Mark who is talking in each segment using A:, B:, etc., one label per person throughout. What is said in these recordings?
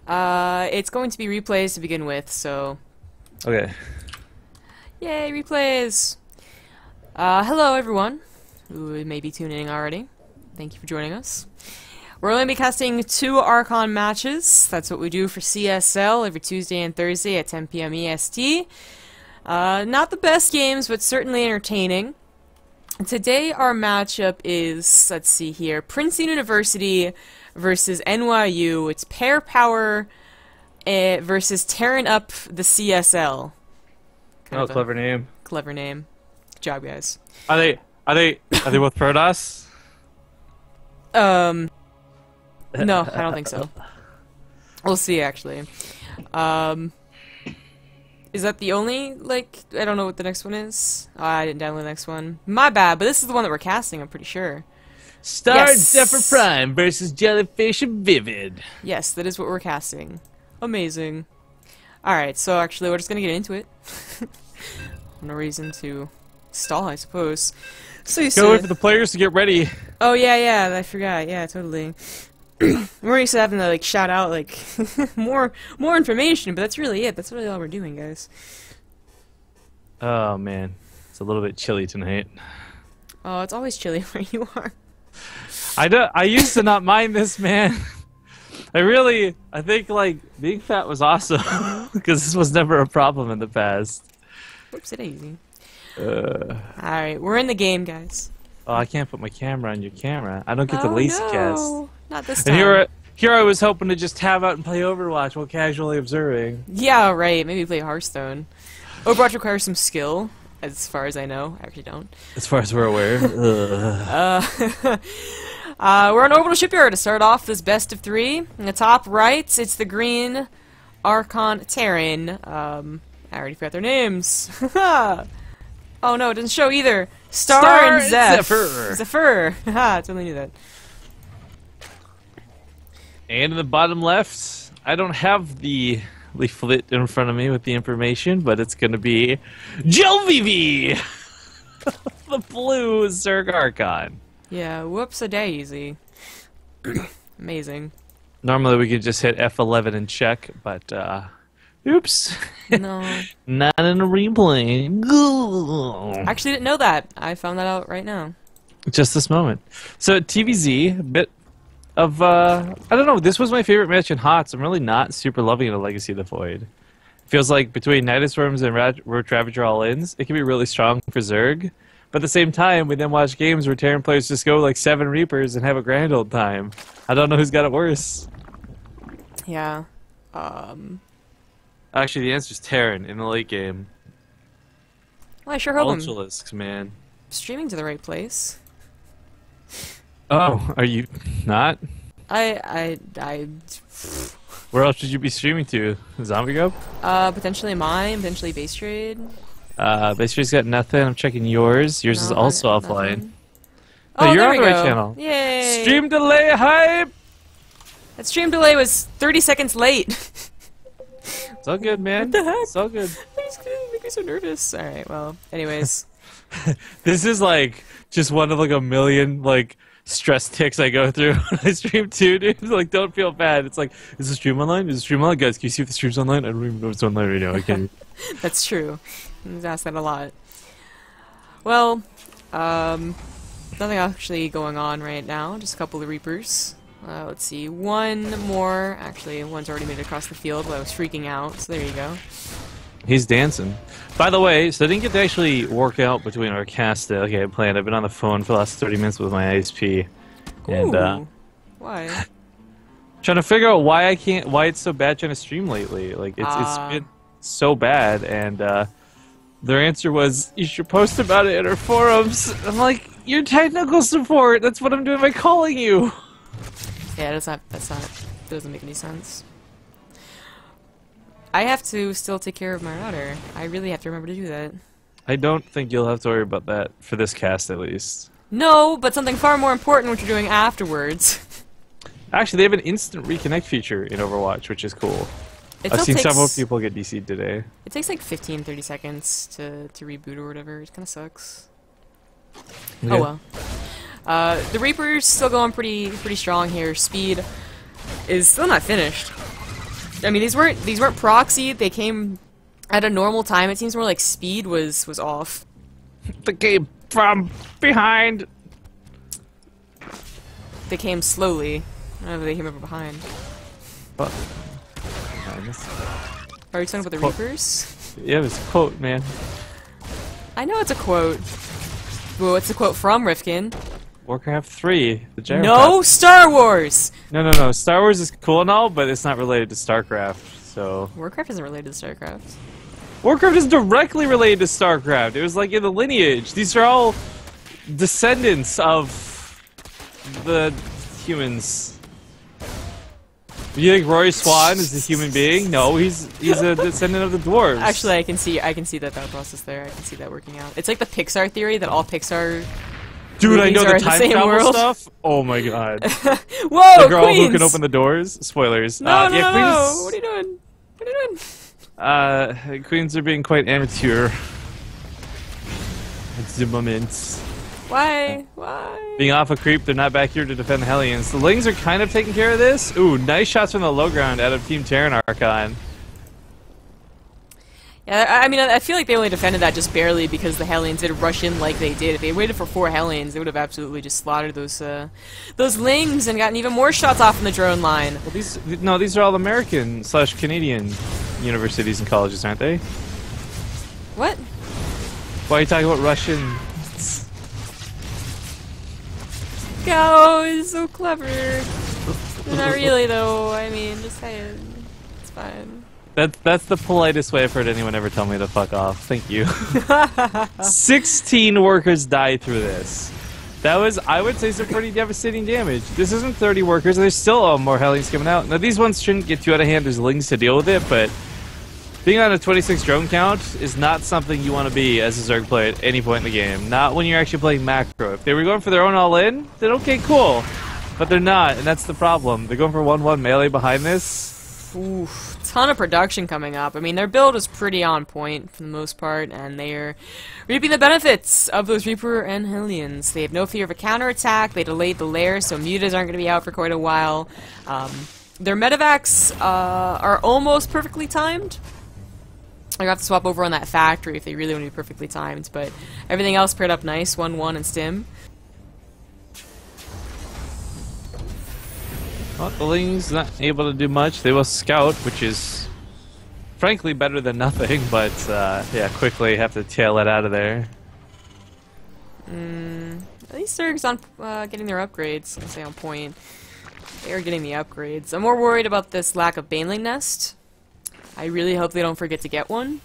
A: It's going to be replays to begin with, so...
B: Okay.
A: Yay, replays! Hello everyone who may be tuning in already. Thank you for joining us. We're only be casting 2 Archon matches. That's what we do for CSL every Tuesday and Thursday at 10 PM EST. Not the best games, but certainly entertaining. Today our matchup is, let's see here, Princeton University versus NYU. It's pair power versus tearing up the CSL.
B: Oh, clever name.
A: Clever name. Good job, guys.
B: Are they both Protoss?
A: No, I don't think so. We'll see, actually. Is that the only, like, I don't know what the next one is. Oh, I didn't download the next one. My bad, but this is the one that we're casting, I'm pretty sure.
B: Star Zephyr Prime versus Jellyfish Vivid.
A: Yes, that is what we're casting. Amazing. Alright, so actually we're just gonna get into it. No reason to stall, I suppose. So you
B: Go wait for the players to get ready.
A: Oh yeah, I forgot. Yeah, totally. We're used to having to like shout out like more information, but that's really it. That's really all we're doing, guys.
B: Oh man, it's a little bit chilly tonight.
A: Oh, it's always chilly where you are.
B: I used to not mind this, man. I think like being fat was awesome because this was never a problem in the past.
A: Whoopsie daisy. Alright, we're in the game, guys.
B: Oh, I can't put my camera on your camera. I don't get the lazy cast.
A: Not this time.
B: And here I was hoping to just tab out and play Overwatch while casually observing.
A: Yeah, right. Maybe play Hearthstone. Overwatch requires some skill, as far as I know. I actually don't.
B: As far as we're aware.
A: We're on Orbital Shipyard to start off this best of 3. In the top right, it's the green Archon Terran. I already forgot their names. Oh no, it doesn't show either. Star and
B: Zephyr.
A: Zephyr. Haha, I totally knew that.
B: And in the bottom left, I don't have the leaflet in front of me with the information, but it's going to be Jelvivi! The blue Zerg Archon.
A: Yeah, whoops-a-daisy. Amazing.
B: Normally we could just hit F11 and check, but oops.
A: No.
B: Not in a replay.
A: I actually didn't know that. I found that out right now.
B: Just this moment. So TVZ, a bit of I don't know, this was my favorite match in HOTS. I'm really not super loving it in Legacy of the Void. Feels like between Nidus Worms and Roach Ravager all-ins, it can be really strong for Zerg. But at the same time, we then watch games where Terran players just go like 7 Reapers and have a grand old time. I don't know who's got it worse.
A: Yeah.
B: Actually, the answer's Terran in the late game.
A: Well, I sure hope I'm
B: Ultralisks, man.
A: streaming to the right place.
B: Oh, are you not?
A: I
B: Where else should you be streaming to? Zombie Go?
A: potentially mine, potentially base trade.
B: Base Trade's got nothing. I'm checking yours. Yours is also offline.
A: Nothing.
B: Oh, you're
A: there
B: on
A: we
B: the right
A: go.
B: channel.
A: Yay!
B: Stream delay hype!
A: That stream delay was 30 seconds late.
B: It's all good, man.
A: What the heck?
B: It's all good.
A: It's gonna make me so nervous. Alright, well, anyways.
B: This is like just one of like a million like stress ticks I go through when I stream too, dude. Like, don't feel bad. It's like, is the stream online? Is the stream online? Guys, can you see if the stream's online? I don't even know if it's online right now. I can't.
A: That's true. I ask that a lot. Well, nothing actually going on right now. Just a couple of Reapers. Let's see. One more. Actually, one's already made it across the field, but I was freaking out. So there you go.
B: He's dancing. By the way, so I didn't get to actually work out between our cast that I planned. I've been on the phone for the last 30 minutes with my ISP. And,
A: Ooh. Why?
B: trying to figure out why it's so bad trying to stream lately. Like, it's been so bad, and, their answer was, you should post about it in our forums. I'm like, you're technical support. That's what I'm doing by calling you.
A: Yeah, that doesn't make any sense. I have to still take care of my router. I really have to remember to do that.
B: I don't think you'll have to worry about that for this cast, at least.
A: No, but something far more important which you're doing afterwards.
B: Actually, they have an instant reconnect feature in Overwatch, which is cool. I've seen several people get DC'd today.
A: It takes like 15-30 seconds to reboot or whatever. It kind of sucks.
B: Okay.
A: Oh well. The Reaper's still going pretty strong here. Speed is still not finished. I mean, these weren't proxy. They came at a normal time. It seems more like speed was off.
B: The game from behind.
A: They came slowly. I don't know if they came from behind.
B: But,
A: Are you talking about the Reapers?
B: yeah, it was a quote, man.
A: I know it's a quote. Well, it's a quote from Rifkin.
B: Warcraft 3, the gyro
A: No, Star Wars!
B: No. Star Wars is cool and all, but it's not related to Starcraft, so...
A: Warcraft isn't related to Starcraft.
B: Warcraft is directly related to Starcraft. It was like in the lineage. These are all descendants of the humans. You think Roy Swan is a human being? No, he's a descendant of the dwarves.
A: Actually, I can see that thought process there. I can see that working out. It's like the Pixar theory that all Pixar
B: Dude, I know
A: are
B: the
A: in
B: time
A: same
B: travel
A: world.
B: stuff. Oh my god.
A: Whoa,
B: The girl
A: Queens!
B: who can open the doors. Spoilers.
A: No, no,
B: yeah,
A: no! What are you doing? What are you doing?
B: Queens are being quite amateur at the moment.
A: Why? Why?
B: Being off a creep, they're not back here to defend the Hellions. The Lings are kind of taking care of this. Ooh, nice shots from the low ground out of Team Terran Archon.
A: Yeah, I mean, I feel like they only defended that just barely because the Hellions did rush in like they did. If they waited for 4 Hellions, they would have absolutely just slaughtered those Lings and gotten even more shots off from the drone line.
B: Well, these are all American/Canadian universities and colleges, aren't they?
A: What?
B: Why are you talking about Russian?
A: Go is so clever. Not really though. I mean, just saying. It's fine.
B: That's the politest way I've heard anyone ever tell me to fuck off. Thank you. 16 workers died through this. That was, I would say, some pretty devastating damage. This isn't 30 workers, and there's still more Hellions coming out. Now, these ones shouldn't get too out of hand. There's Lings to deal with it, but being on a 26 drone count is not something you want to be as a Zerg player at any point in the game. Not when you're actually playing macro. If they were going for their own all-in, then okay, cool. But they're not, and that's the problem. They're going for 1-1 melee behind this.
A: Oof, ton of production coming up. I mean, their build is pretty on point for the most part, and they're reaping the benefits of those Reaper and Hellions. They have no fear of a counterattack. They delayed the lair, so mutas aren't going to be out for quite a while. Their medevacs are almost perfectly timed. I'm going to have to swap over on that factory if they really want to be perfectly timed, but everything else paired up nice, 1-1 and stim.
B: Well, the Lings not able to do much. They will scout, which is frankly better than nothing, but yeah, quickly have to tail it out of there.
A: At least Zerg's on getting their upgrades. I say on point. They are getting the upgrades. I'm more worried about this lack of Baneling Nest. I really hope they don't forget to get one.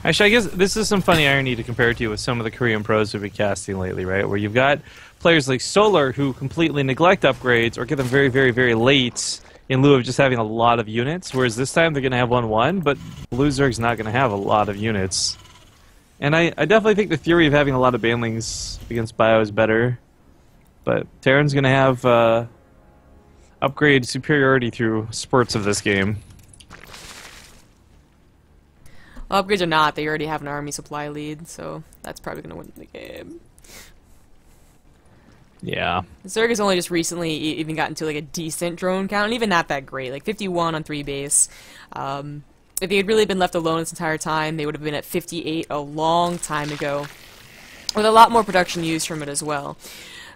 B: Actually, I guess this is some funny irony to compare it to with some of the Korean pros we've been casting lately, right? Where you've got players like Solar who completely neglect upgrades or get them very, very, very late in lieu of just having a lot of units, whereas this time they're going to have 1-1, but Blue Zerg's not going to have a lot of units. And I definitely think the theory of having a lot of Banelings against Bio is better, but Terran's going to have upgrade superiority through spurts of this game.
A: Well, upgrades or not, they already have an army supply lead, so that's probably going to win the game.
B: Yeah.
A: Zerg has only just recently even gotten to like a decent drone count, and even not that great, like 51 on 3 base. If they had really been left alone this entire time, they would have been at 58 a long time ago, with a lot more production used from it as well.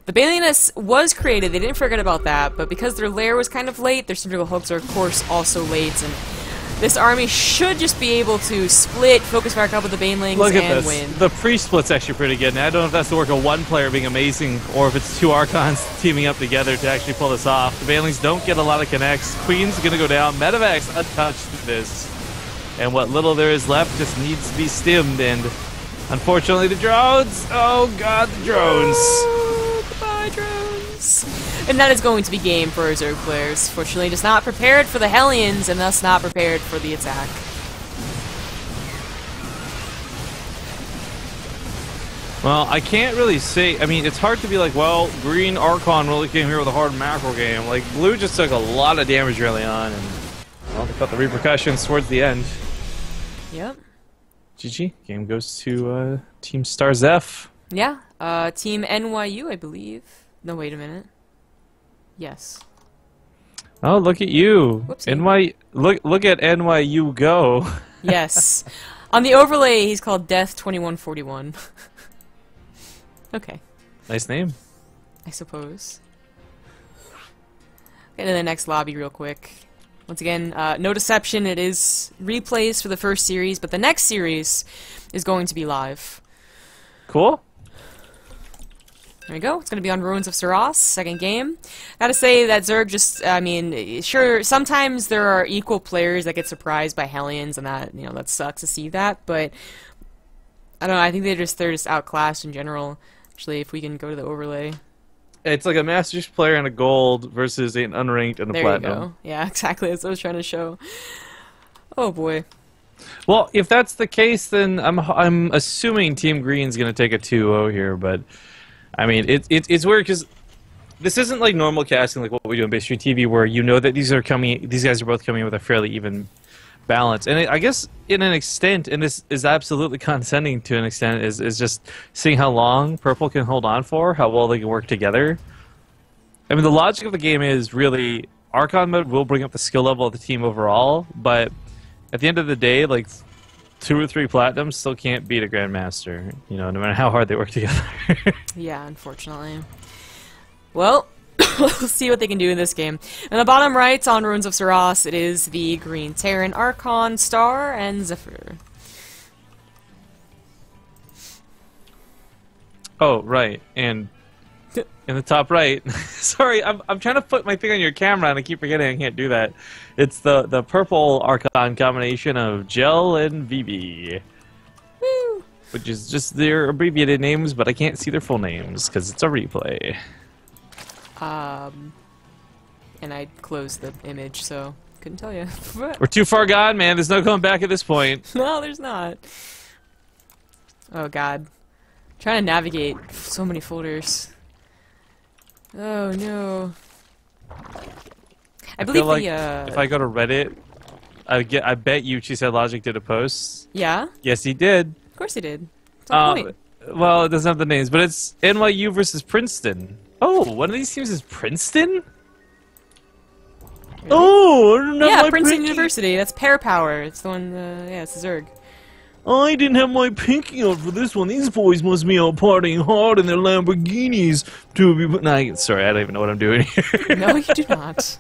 A: The Baneliness was created, they didn't forget about that, but because their lair was kind of late, their centrifugal hooks are of course also late, and this army should just be able to split, focus back up with the Banelings,
B: Look at
A: and
B: this.
A: win.
B: The pre-split's actually pretty good. Now, I don't know if that's the work of one player being amazing, or if it's 2 Archons teaming up together to actually pull this off. The Banelings don't get a lot of connects. Queen's gonna go down. Medevac's untouched in this. And what little there is left just needs to be stimmed, and unfortunately the drones! Oh god, the drones!
A: Oh, goodbye, drones! And that is going to be game for our Zerg players. Fortunately, just not prepared for the Hellions, and thus not prepared for the attack.
B: Well, I can't really say. I mean, it's hard to be like, well, Green Archon really came here with a hard macro game. Like, Blue just took a lot of damage early on, and well, they felt the repercussions towards the end.
A: Yep.
B: GG. Game goes to Team Starzef.
A: Yeah. Team NYU, I believe. No, wait a minute. Yes.
B: Oh, look at you.
A: Whoopsie.
B: Look at NYU go.
A: Yes. On the overlay, he's called Death 2141. Okay.
B: Nice name.
A: I suppose. Get into the next lobby real quick. Once again, no deception, it is replays for the first series, but the next series is going to be live.
B: Cool.
A: There we go. It's going to be on Ruins of Saras, second game. Gotta say that Zerg just, I mean, sure, sometimes there are equal players that get surprised by Hellions, and that, you know, that sucks to see that, but I don't know, I think they're just outclassed in general. Actually, if we can go to the overlay.
B: It's like a Masters player and a gold versus an unranked and a
A: There
B: platinum.
A: you go. Yeah, exactly. That's what I was trying to show. Oh boy.
B: Well, if that's the case, then I'm assuming Team Green's gonna take a 2-0 here, but I mean it's weird because this isn't like normal casting like what we do in Base Street TV, where you know that these guys are both coming in with a fairly even balance. And I guess in an extent, and this is absolutely condescending to an extent, is just seeing how long Purple can hold on for, how well they can work together. I mean, the logic of the game is really Archon mode will bring up the skill level of the team overall, but at the end of the day, like 2 or 3 platinums still can't beat a Grandmaster, you know, no matter how hard they work together.
A: Yeah, unfortunately. Well, we'll see what they can do in this game. In the bottom right, on Ruins of Saras, it is the Green Terran, Archon, Star, and Zephyr.
B: Oh, right, and in the top right, sorry, I'm trying to put my thing on your camera and I keep forgetting I can't do that. It's the purple Archon combination of Gel and VB.
A: Woo!
B: Which is just their abbreviated names, but I can't see their full names because it's a replay.
A: And I closed the image, so couldn't tell you.
B: We're too far gone, man. There's no going back at this point.
A: No, there's not. Oh god. Trying to navigate so many folders. Oh no. I believe
B: feel like
A: the
B: if I go to Reddit, I bet you She Said Logic did a post.
A: Yeah?
B: Yes, he did.
A: Of course he did. What's the point?
B: Well, it doesn't have the names, but it's NYU versus Princeton. Oh, one of these teams is Princeton?
A: Really?
B: Oh, I don't have
A: yeah,
B: my
A: Princeton
B: pinky.
A: University. That's Pair Power. It's the one, yeah, it's the Zerg.
B: I didn't have my pinky out for this one. These boys must be out partying hard in their Lamborghinis to be. Nah, sorry, I don't even know what I'm doing here.
A: No, you do not.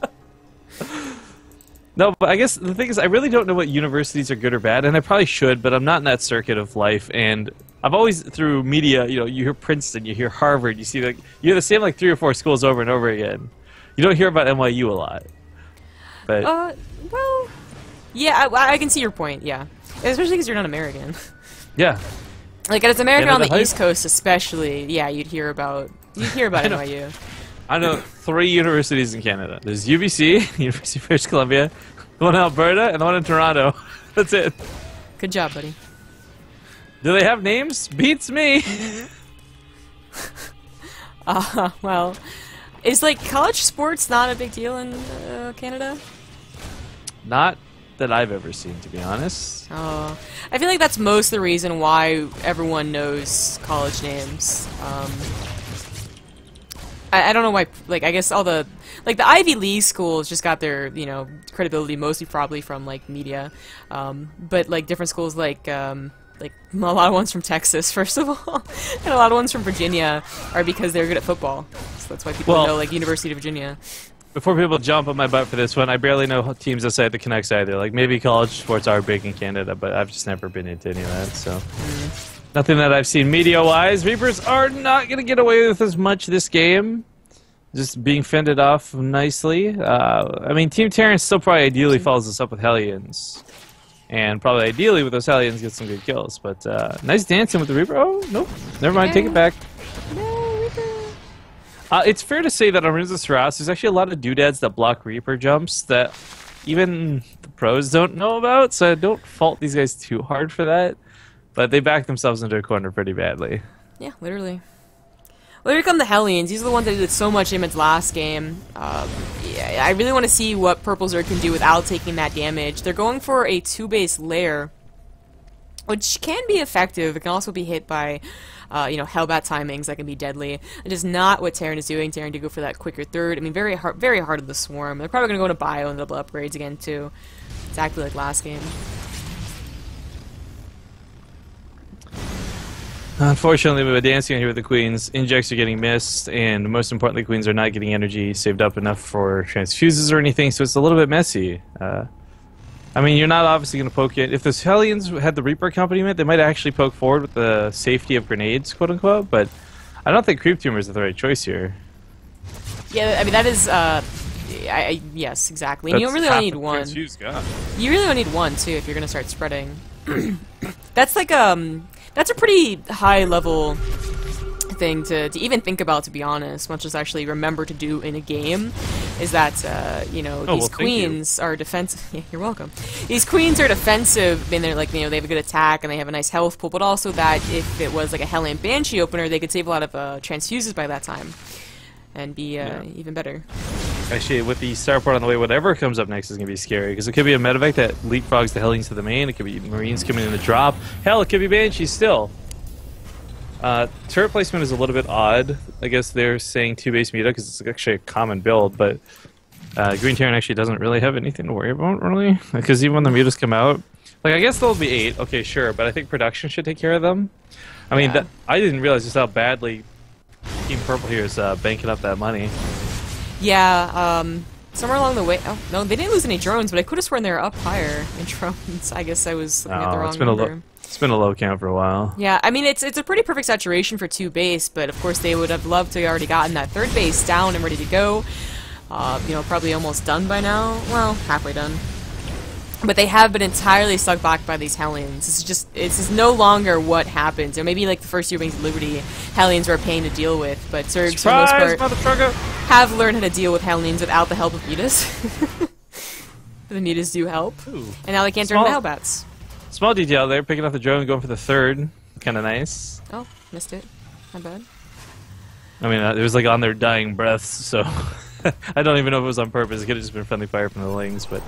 B: No, but I guess the thing is, I really don't know what universities are good or bad, and I probably should, but I'm not in that circuit of life, and I've always, through media, you know, you hear Princeton, you hear Harvard, you see, like, you hear the same, like, 3 or 4 schools over and over again. You don't hear about NYU a lot. But
A: Well, yeah, I can see your point, yeah. Especially because you're not American.
B: yeah.
A: Like, as American on the
B: Canada
A: East Coast especially, yeah, you'd hear about NYU.
B: I know 3 universities in Canada. There's UBC, University of British Columbia, the one in Alberta, and the one in Toronto. That's it.
A: Good job, buddy.
B: Do they have names? Beats me.
A: Well, is, like, college sports not a big deal in Canada?
B: Not that I've ever seen, to be honest.
A: Oh, I feel like that's most of the reason why everyone knows college names. I don't know why, like, I guess all the, like, the Ivy League schools just got their, you know, credibility mostly probably from, like, media. But, like, different schools, like, a lot of ones from Texas, first of all, and a lot of ones from Virginia are because they're good at football. So that's why people know, like, University of Virginia.
B: Before people jump on my butt for this one, I barely know teams outside the Canucks either. Like, maybe college sports are big in Canada, but I've just never been into any of that, so. Nothing that I've seen media-wise. Reapers are not going to get away with as much this game. Just being fended off nicely. I mean, Team Terran still probably ideally follows us up with Hellions. And probably ideally with those Hellions get some good kills. But nice dancing with the Reaper. Oh, nope. Never mind. Take it back.
A: No, Reaper.
B: It's fair to say that on Ruins of Saras, there's actually a lot of doodads that block Reaper jumps that even the pros don't know about. So I don't fault these guys too hard for that. But they back themselves into a corner pretty badly.
A: Yeah, literally. Well, here come the Hellions. These are the ones that did so much damage last game. Yeah, I really want to see what Purple Zerg can do without taking that damage. They're going for a 2-base lair. which can be effective. It can also be hit by, Hellbat timings that can be deadly. It is not what Terran is doing. Terran to go for that quicker third. I mean, very hard of the swarm. They're probably going to go into bio and double upgrades again, too. Exactly like last game.
B: Unfortunately, we're dancing here with the queens. Injects are getting missed, and most importantly, queens are not getting energy saved up enough for transfuses or anything, so it's a little bit messy. I mean, you're not obviously going to poke it. If the Hellions had the Reaper accompaniment, they might actually poke forward with the safety of grenades, quote-unquote, but I don't think Creep Tumor is the right choice here.
A: Yeah, I mean, that is, yes, exactly. And you really only need one. You really only need one, too, if you're going to start spreading. That's like, that's a pretty high-level thing to even think about, to be honest, much as actually remember to do in a game, is that, these queens are defensive. Yeah, you're welcome. These queens are defensive, and they're like, they have a good attack, and they have a nice health pool, but also that if it was like a Hellion Banshee opener, they could save a lot of transfuses by that time, and be even better.
B: Actually, with the starport on the way, whatever comes up next is going to be scary, because it could be a medevac that leapfrogs the Hellions to the main, it could be Marines coming in the drop, hell, it could be Banshees still. Turret placement is a little bit odd. I guess they're saying 2 base Muta, because it's actually a common build, but Green Terran actually doesn't really have anything to worry about, really, because even when the Mutas come out, like, I guess there'll be 8, okay, sure, but I think production should take care of them. I mean, I didn't realize just how badly Team Purple here is banking up that money.
A: Yeah, somewhere along the way... Oh, no, they didn't lose any drones, but I could have sworn they were up higher in drones. I guess I was looking at the wrong number.
B: It's been a low count for a while.
A: Yeah, I mean, it's a pretty perfect saturation for 2 base, but of course they would have loved to have already gotten that 3rd base down and ready to go. Probably almost done by now. Well, halfway done. But they have been entirely stuck back by these Hellions. It's just no longer what happens. Or maybe like the first year Wings of Liberty, Hellions were a pain to deal with, but Zergs, for the most part, have learned how to deal with Hellions without the help of Mutas. The Mutas do help. Ooh. And now they can't turn into Hellbats.
B: Small detail there, picking up the drone, going for the 3rd. Kind of nice.
A: Oh, missed it. Not bad.
B: I mean, it was like on their dying breaths, so I don't even know if it was on purpose. It could have just been friendly fire from the Lings, but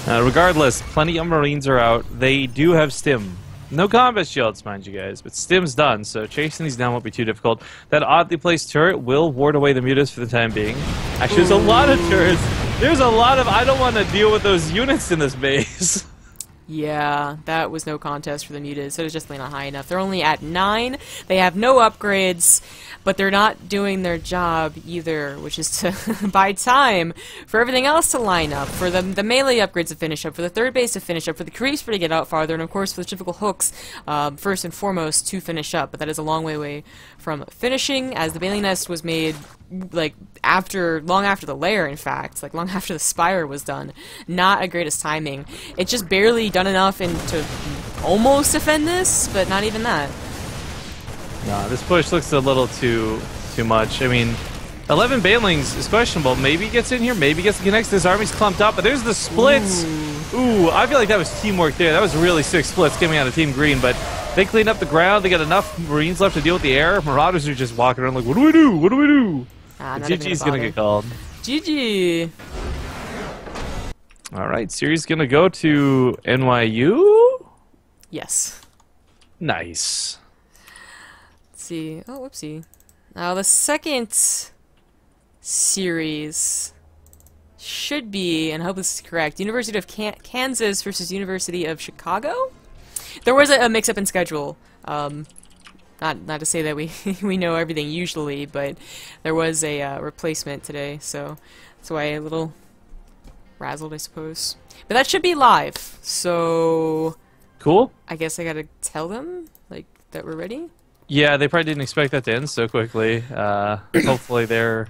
B: regardless, plenty of Marines are out. They do have Stim. No combat shields, mind you guys, but Stim's done, so chasing these down won't be too difficult. That oddly placed turret will ward away the Mutas for the time being. Actually, there's a lot of turrets. There's a lot of... I don't want to deal with those units in this base.
A: Yeah, that was no contest for the Mutas, so it's just not high enough. They're only at 9. They have no upgrades, but they're not doing their job either, which is to buy time for everything else to line up, for the melee upgrades to finish up, for the 3rd base to finish up, for the creeps to get out farther, and of course for the typical hooks, first and foremost, to finish up. But that is a long way away from finishing, as the Bailey Nest was made like long after the lair, in fact, like long after the Spire was done. Not a greatest timing. It's just barely done enough to almost defend this, but not even that.
B: No, this push looks a little too much. I mean, 11 Banelings is questionable. Maybe he gets in here, maybe he gets the connects. This army's clumped up, but there's the splits. Ooh, I feel like that was teamwork there. That was really 6 splits coming out of Team Green, but they cleaned up the ground. They got enough Marines left to deal with the air. Marauders are just walking around like, what do we do? What do we do? GG's gonna get called.
A: GG.
B: Alright, series gonna go to NYU?
A: Yes.
B: Nice.
A: Let's see. Oh, whoopsie. Now the second series should be, and I hope this is correct, University of Kansas versus University of Chicago? There was a mix-up in schedule. Not to say that we know everything usually, but there was a replacement today, so that's why a little razzled, I suppose. But that should be live, so...
B: Cool.
A: I guess I gotta tell them, like, that we're ready?
B: Yeah, they probably didn't expect that to end so quickly. Hopefully they're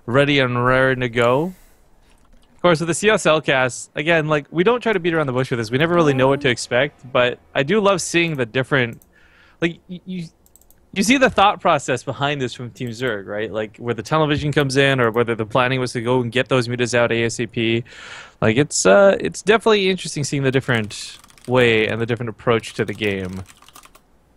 B: ready and raring to go. Of course, with the CSL cast, again, like, we don't try to beat around the bush with this. We never really know what to expect, but I do love seeing the different... Like, you see the thought process behind this from Team Zerg, right? Like, where the television comes in, or whether the planning was to go and get those mutas out ASAP. Like, it's definitely interesting seeing the different way and the different approach to the game.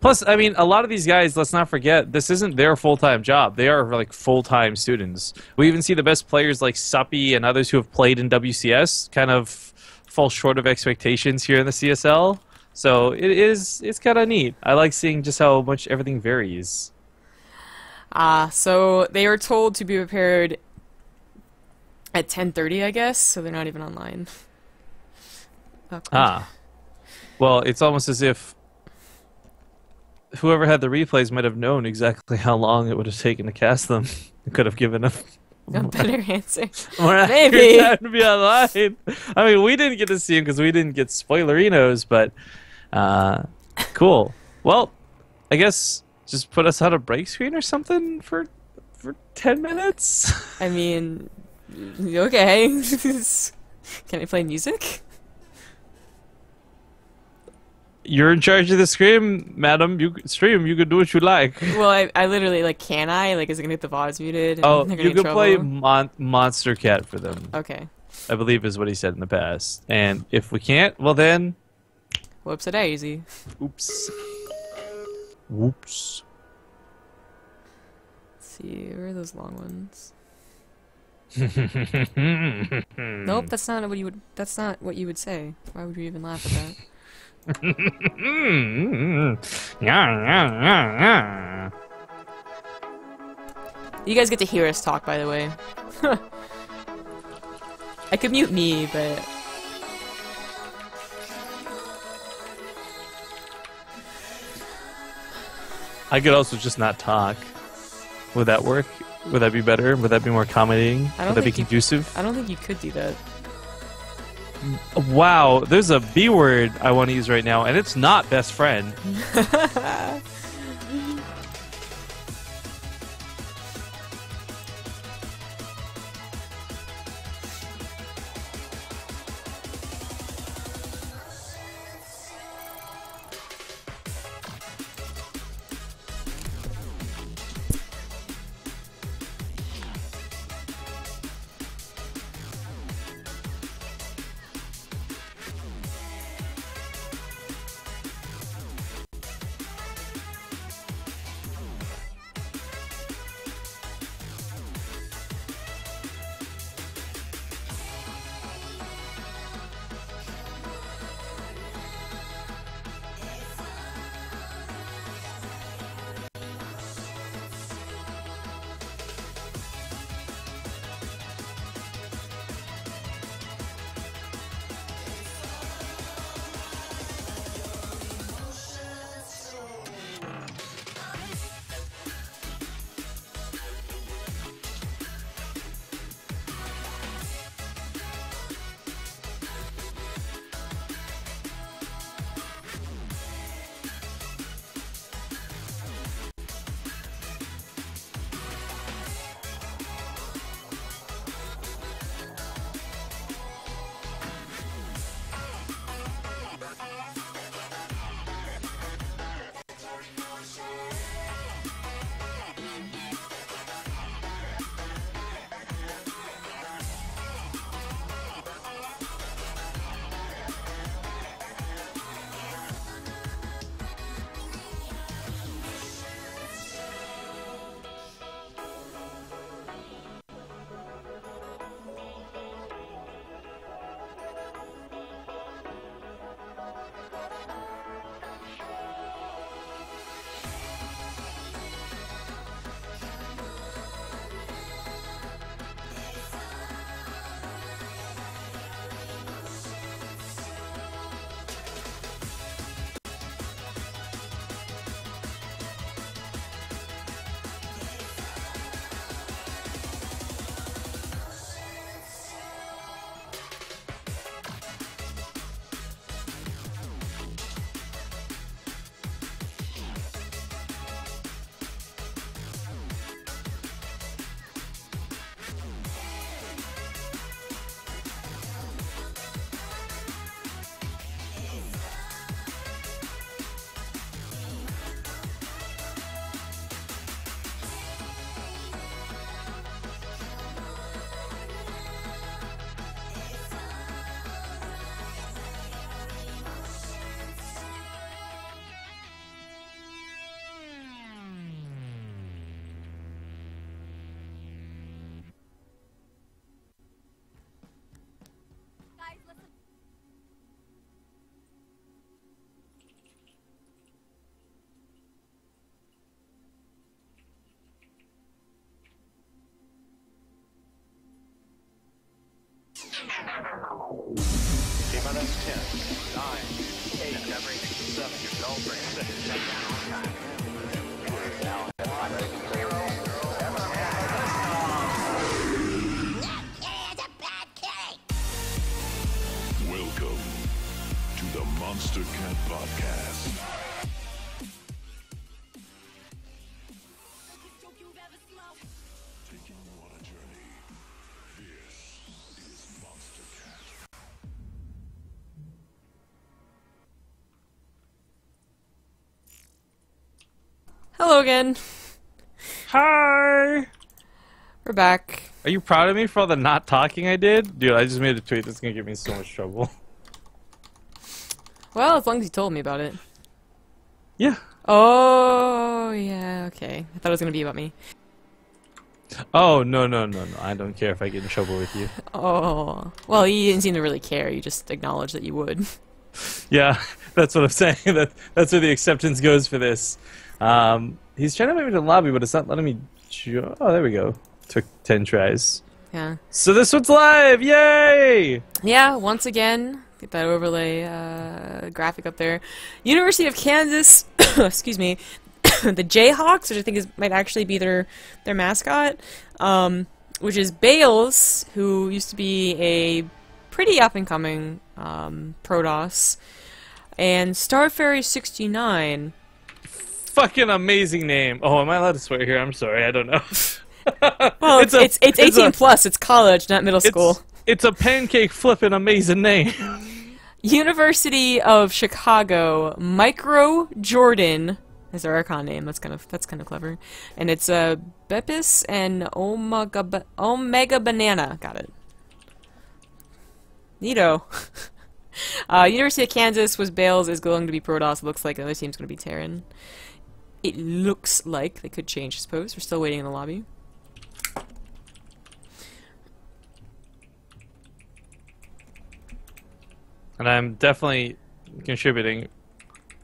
B: Plus, I mean, a lot of these guys, let's not forget, this isn't their full-time job. They are, like, full-time students. We even see the best players like Suppy and others who have played in WCS kind of fall short of expectations here in the CSL. So it's kind of neat. I like seeing just how much everything varies.
A: So they are told to be prepared at 10:30, I guess, so they're not even online. Awkward.
B: Ah, well, it's almost as if whoever had the replays might have known exactly how long it would have taken to cast them. It could have given a
A: A better answer.
B: more accurate
A: Maybe.
B: time to be online. I mean, we didn't get to see him because we didn't get spoilerinos, but cool. Well, I guess just put us on a break screen or something for 10 minutes.
A: I mean, okay. Can I play music?
B: You're in charge of the stream, madam. You can do what you like.
A: Well, I literally, like, can I? Like, is it gonna get the VODs muted? And
B: Oh,
A: they're gonna
B: you
A: get
B: can
A: in
B: play
A: trouble?
B: Monster Cat for them.
A: Okay.
B: I believe is what he said in the past. And if we can't, well then,
A: Whoops a daisy.
B: oops. Whoops.
A: Let's see, where are those long ones?
B: Hmm.
A: Nope, that's not what you would. That's not what you would say. Why would you even laugh at that? You guys get to hear us talk, by the way. I could mute me, but
B: I could also just not talk. Would that work? Would that be better? Would that be more accommodating?
A: I don't
B: Would that be
A: think you-
B: conducive?
A: I don't think you could do that.
B: Wow, there's a B word I want to use right now, and it's not best friend.
C: Welcome to the Monster Cat Podcast. Taking you on a journey. This is Monster Cat.
A: Hello again.
B: Hi!
A: We're back.
B: Are you proud of me for all the not talking I did? Dude, I just made a tweet that's gonna get me in so much trouble.
A: Well, as long as you told me about it.
B: Yeah.
A: Oh, yeah, okay. I thought it was gonna be about me.
B: Oh, no. I don't care if I get in trouble with you.
A: Oh. Well, you didn't seem to really care. You just acknowledged that you would.
B: Yeah, that's what I'm saying. That's where the acceptance goes for this. He's trying to make me to the lobby, but it's not letting me... Oh, there we go. Took 10 tries.
A: Yeah.
B: So this one's live! Yay!
A: Yeah, once again, get that overlay graphic up there. University of Kansas, excuse me, the Jayhawks, which I think might actually be their mascot, which is Bales, who used to be a pretty up-and-coming Protoss, and Starfairy 69.
B: Fucking amazing name. Oh, am I allowed to swear here? I'm sorry, I don't know.
A: Well, it's 18 plus. It's college, not middle school.
B: It's a pancake flippin' amazing name.
A: University of Chicago, Micro Jordan is their Archon name. That's kind of clever. And it's Bepis and Omega Banana. Got it. Neato. University of Kansas was Bales is going to be Protoss. It looks like the other team's going to be Terran. It looks like they could change, I suppose. We're still waiting in the lobby.
B: And I'm definitely contributing,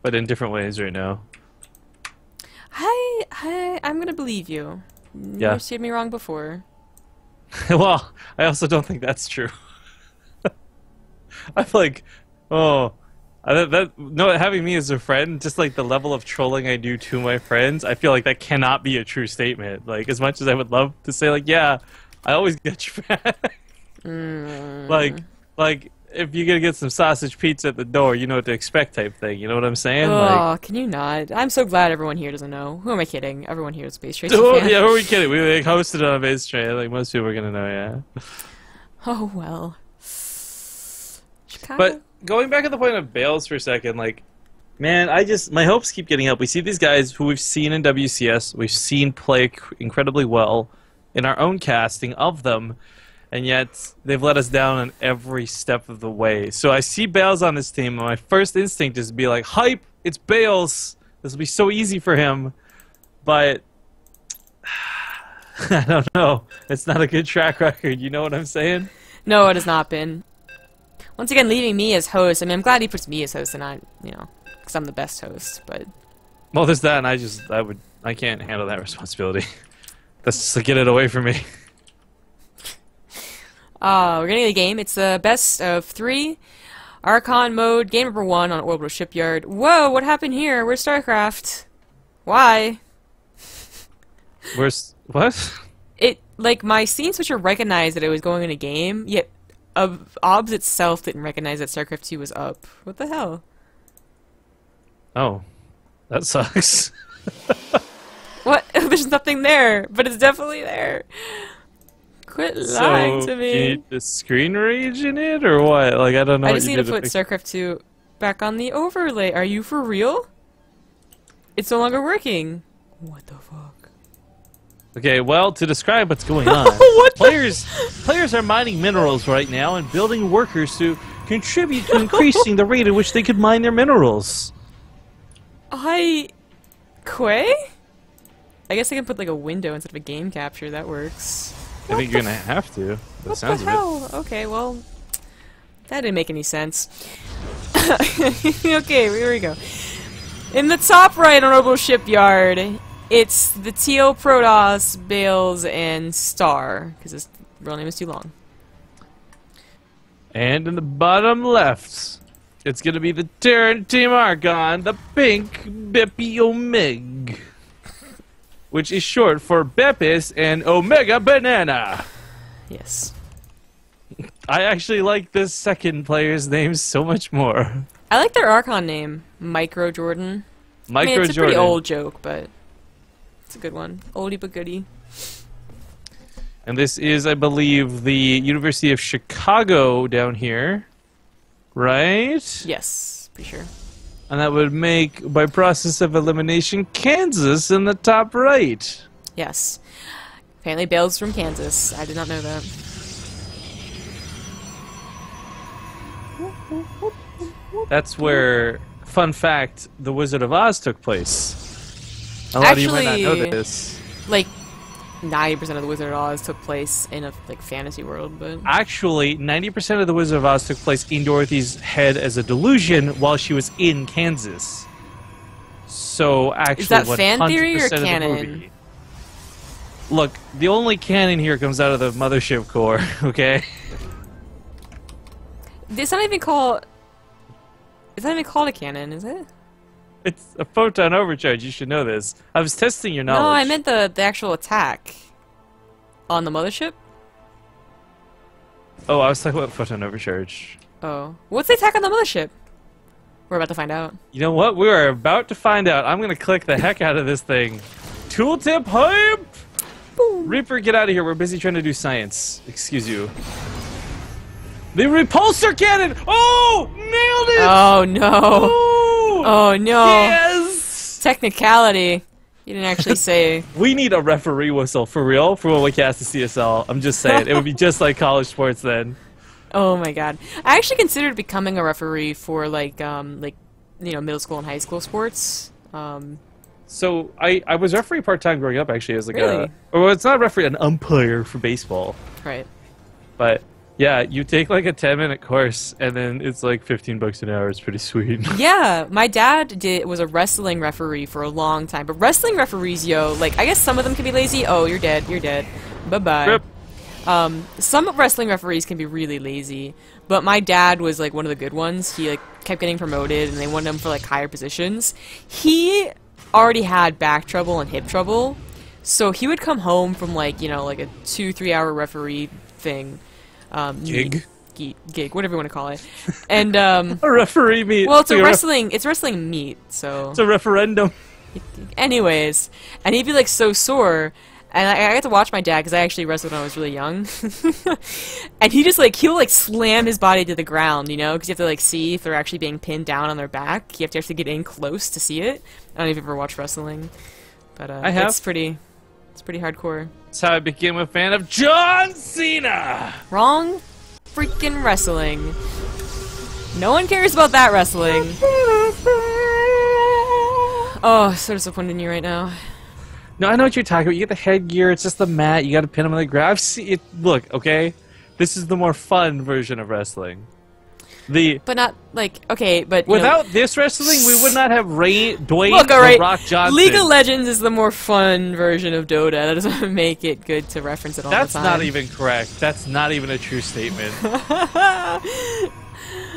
B: but in different ways right now.
A: Hi, I'm gonna believe you.
B: Yeah.
A: You've steered me wrong before.
B: Well, I also don't think that's true. I'm like, oh, no, having me as a friend, just like the level of trolling I do to my friends, I feel like that cannot be a true statement. Like, as much as I would love to say, like, yeah, I always get your back. Like, if you're gonna get some sausage pizza at the door, you know what to expect type thing. You know what I'm saying?
A: Oh,
B: like,
A: can you not? I'm so glad everyone here doesn't know. Who am I kidding? Everyone here is a Space Tracer
B: oh,
A: fan.
B: yeah, who are we kidding? We like, hosted it on a base train. Like, most people are gonna know, yeah.
A: Oh, well. Chicago?
B: But going back to the point of Bales for a second, like, man, my hopes keep getting up. We see these guys who we've seen in WCS, we've seen play incredibly well in our own casting of them, and yet they've let us down on every step of the way. So I see Bales on this team, and my first instinct is to be like, hype, it's Bales. This will be so easy for him. But I don't know. It's not a good track record. You know what I'm saying?
A: No, it has not been. Once again, leaving me as host. I mean, I'm glad he puts me as host and not, you know, because I'm the best host, but...
B: Well, there's that, and I can't handle that responsibility. Let's just get it away from me.
A: We're getting the game. It's the best of 3. Archon mode, game number 1 on Orbital Shipyard. Whoa, what happened here? Where's Starcraft? Why?
B: Where's... what?
A: It, like, my scene switcher recognized that it was going in a game, yet OBS itself didn't recognize that StarCraft 2 was up. What the hell?
B: Oh. That sucks.
A: What? There's nothing there, but it's definitely there. Quit lying to me.
B: You need the screen rage in it, or what? Like, I don't know.
A: I just need to put StarCraft 2 back on the overlay. Are you for real? It's no longer working. What the fuck?
B: Okay, well, to describe what's going on, players are mining minerals right now and building workers to contribute to increasing the rate at which they could mine their minerals.
A: Quay? I guess I can put like a window instead of a game capture. That works.
B: I think you're gonna have to.
A: What the hell? Okay, well, that didn't make any sense. Okay, here we go. In the top right on Orbital Shipyard, it's the Teal, Protoss, Bales, and Star, because his real name is too long.
B: And in the bottom left, It's gonna be the Terran Team Archon, the pink Beppy Omeg, which is short for Beppis and Omega Banana.
A: Yes.
B: I actually like this second player's name so much more.
A: I like their Archon name, Micro Jordan.
B: Micro
A: I mean, it's a
B: Jordan.
A: pretty old joke, but it's a good one. Oldie but goodie.
B: And this is, I believe, the University of Chicago down here. Right?
A: Yes, pretty sure.
B: And that would make, by process of elimination, Kansas in the top right.
A: Yes. Apparently Bale's from Kansas. I did not know that.
B: That's where, fun fact, The Wizard of Oz took place. A lot of you might not know
A: Actually,
B: this.
A: Like, 90% of the Wizard of Oz took place in a like fantasy world, but
B: Actually, 90% of The Wizard of Oz took place in Dorothy's head as a delusion while she was in Kansas. So, actually,
A: is that fan theory or
B: 100% of the
A: canon?
B: movie- Look, the only canon here comes out of the mothership core, okay?
A: It's not even called. It's not even called a cannon, is it?
B: It's a photon overcharge, you should know this. I was testing your knowledge.
A: No, I meant the actual attack on the mothership.
B: Oh, I was talking about photon overcharge.
A: Oh, what's the attack on the mothership? We're about to find out.
B: You know what? We are about to find out. I'm gonna click the heck out of this thing. Tooltip hype!
A: Boom.
B: Reaper, get out of here. We're busy trying to do science. Excuse you. The repulsor cannon! Oh! Nailed it!
A: Oh no!
B: Ooh!
A: Oh no!
B: Yes!
A: Technicality. You didn't actually say.
B: We need a referee whistle, for real, for when we cast the CSL. I'm just saying. It would be just like college sports then.
A: Oh my god! I actually considered becoming a referee for like middle school and high school sports.
B: So, I was referee part-time growing up, actually, as like
A: Really?
B: well, it's not a referee, an umpire for baseball.
A: Right.
B: But, yeah, you take like a 10-minute course, and then it's like $15 an hour. It's pretty sweet.
A: Yeah, my dad was a wrestling referee for a long time. But wrestling referees, yo, like I guess some of them can be lazy. Oh, you're dead. You're dead. Bye bye.
B: Rip.
A: Some wrestling referees can be really lazy, but my dad was like one of the good ones. He like kept getting promoted, and they wanted him for like higher positions. He already had back trouble and hip trouble, so he would come home from like like a 2-3 hour referee thing,
B: Gig?
A: gig, whatever you want to call it, and
B: A referee meet.
A: well, it's a
B: like
A: wrestling meet, so
B: it's a referendum.
A: anyways, and he'd be like so sore. And I got to watch my dad because I actually wrestled when I was really young, and he just he'll like slam his body to the ground, because you have to like see if they're actually being pinned down on their back. You have to actually get in close to see it. I don't know if you've ever watched wrestling, but
B: I have.
A: it's pretty hardcore.
B: That's how I became a fan of John Cena.
A: Wrong, freaking wrestling. No one cares about that wrestling. Oh, so disappointed in you right now.
B: No, I know what you're talking about. You get the headgear. It's just the mat. You got to pin them on the ground. I've seen it. Look, okay, this is the more fun version of wrestling.
A: But not okay, but
B: Without this wrestling, we would not have Dwayne
A: Look,
B: The
A: alright,
B: Rock Johnson.
A: League of Legends is the more fun version of Dota. That doesn't make it good to reference it all
B: That's
A: the time.
B: not even correct. That's not even a true statement.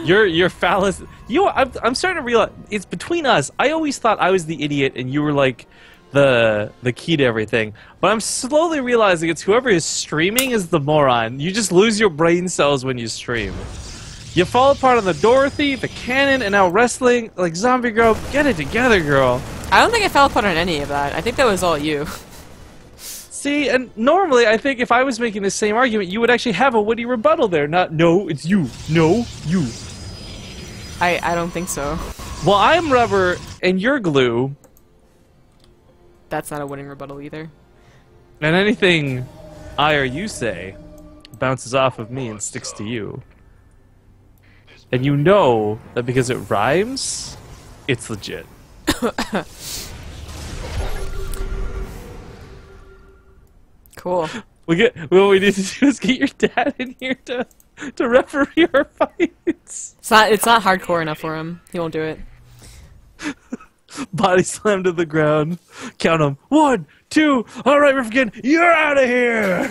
B: You're phallus. I'm starting to realize it's between us. I always thought I was the idiot and you were like the key to everything. But I'm slowly realizing it's whoever is streaming is the moron. You just lose your brain cells when you stream. You fall apart on the Dorothy, the cannon, and now wrestling. Like, Zombie Girl, get it together, girl.
A: I don't think I fell apart on any of that. I think that was all you.
B: See, and normally I think if I was making the same argument, you would actually have a witty rebuttal there. Not, no, it's you. No, you.
A: I don't think so.
B: Well, I'm rubber and you're glue.
A: That's not a winning rebuttal either.
B: And anything I or you say bounces off of me and sticks to you. And you know that because it rhymes, it's legit.
A: Cool.
B: What we need to do is get your dad in here to referee our fights.
A: It's not hardcore enough for him. He won't do it.
B: Body slam to the ground. Count them. 1, 2. All right, Rifkin, you're out of here.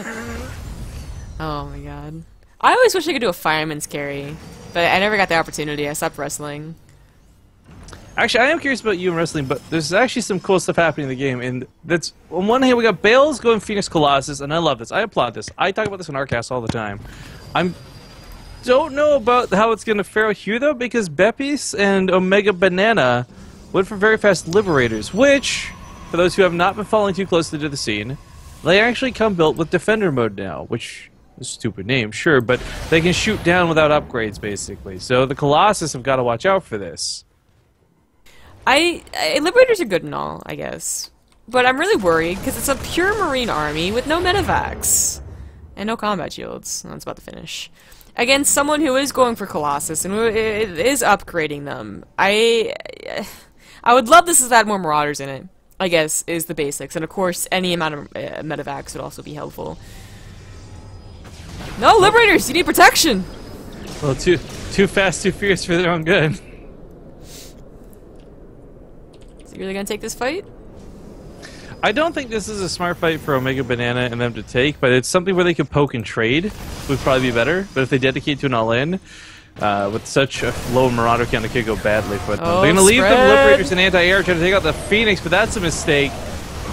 A: Oh my god. I always wish I could do a fireman's carry. But I never got the opportunity. I stopped wrestling.
B: Actually, I am curious about you in wrestling, but there's actually some cool stuff happening in the game. And that's on one hand, we got Bales going Phoenix Colossus, and I love this. I applaud this. I talk about this in our cast all the time. Don't know about how it's going to fare here, though, because Beppis and Omega Banana went for very fast Liberators, which, for those who have not been following too closely to the scene, they actually come built with Defender mode now, which is a stupid name, sure, but they can shoot down without upgrades, basically. So the Colossus have got to watch out for this.
A: Liberators are good and all, I guess. But I'm really worried, because it's a pure Marine army with no medevacs. And no combat shields. That's about to finish. Against someone who is going for Colossus, and who is upgrading them. I would love this if it had more Marauders in it, I guess, is the basics. And of course, any amount of medevacs would also be helpful. No, Liberators! You need protection!
B: Well, too fast, too fierce for their own good.
A: Is he really gonna take this fight?
B: I don't think this is a smart fight for Omega Banana and them to take, but it's something where they could poke and trade would probably be better. But if they dedicate to an all-in, with such a low Marauder count, it could go badly for them.
A: Oh,
B: They're going to leave the
A: spread.
B: Liberators and anti-air trying to take out the Phoenix, but that's a mistake.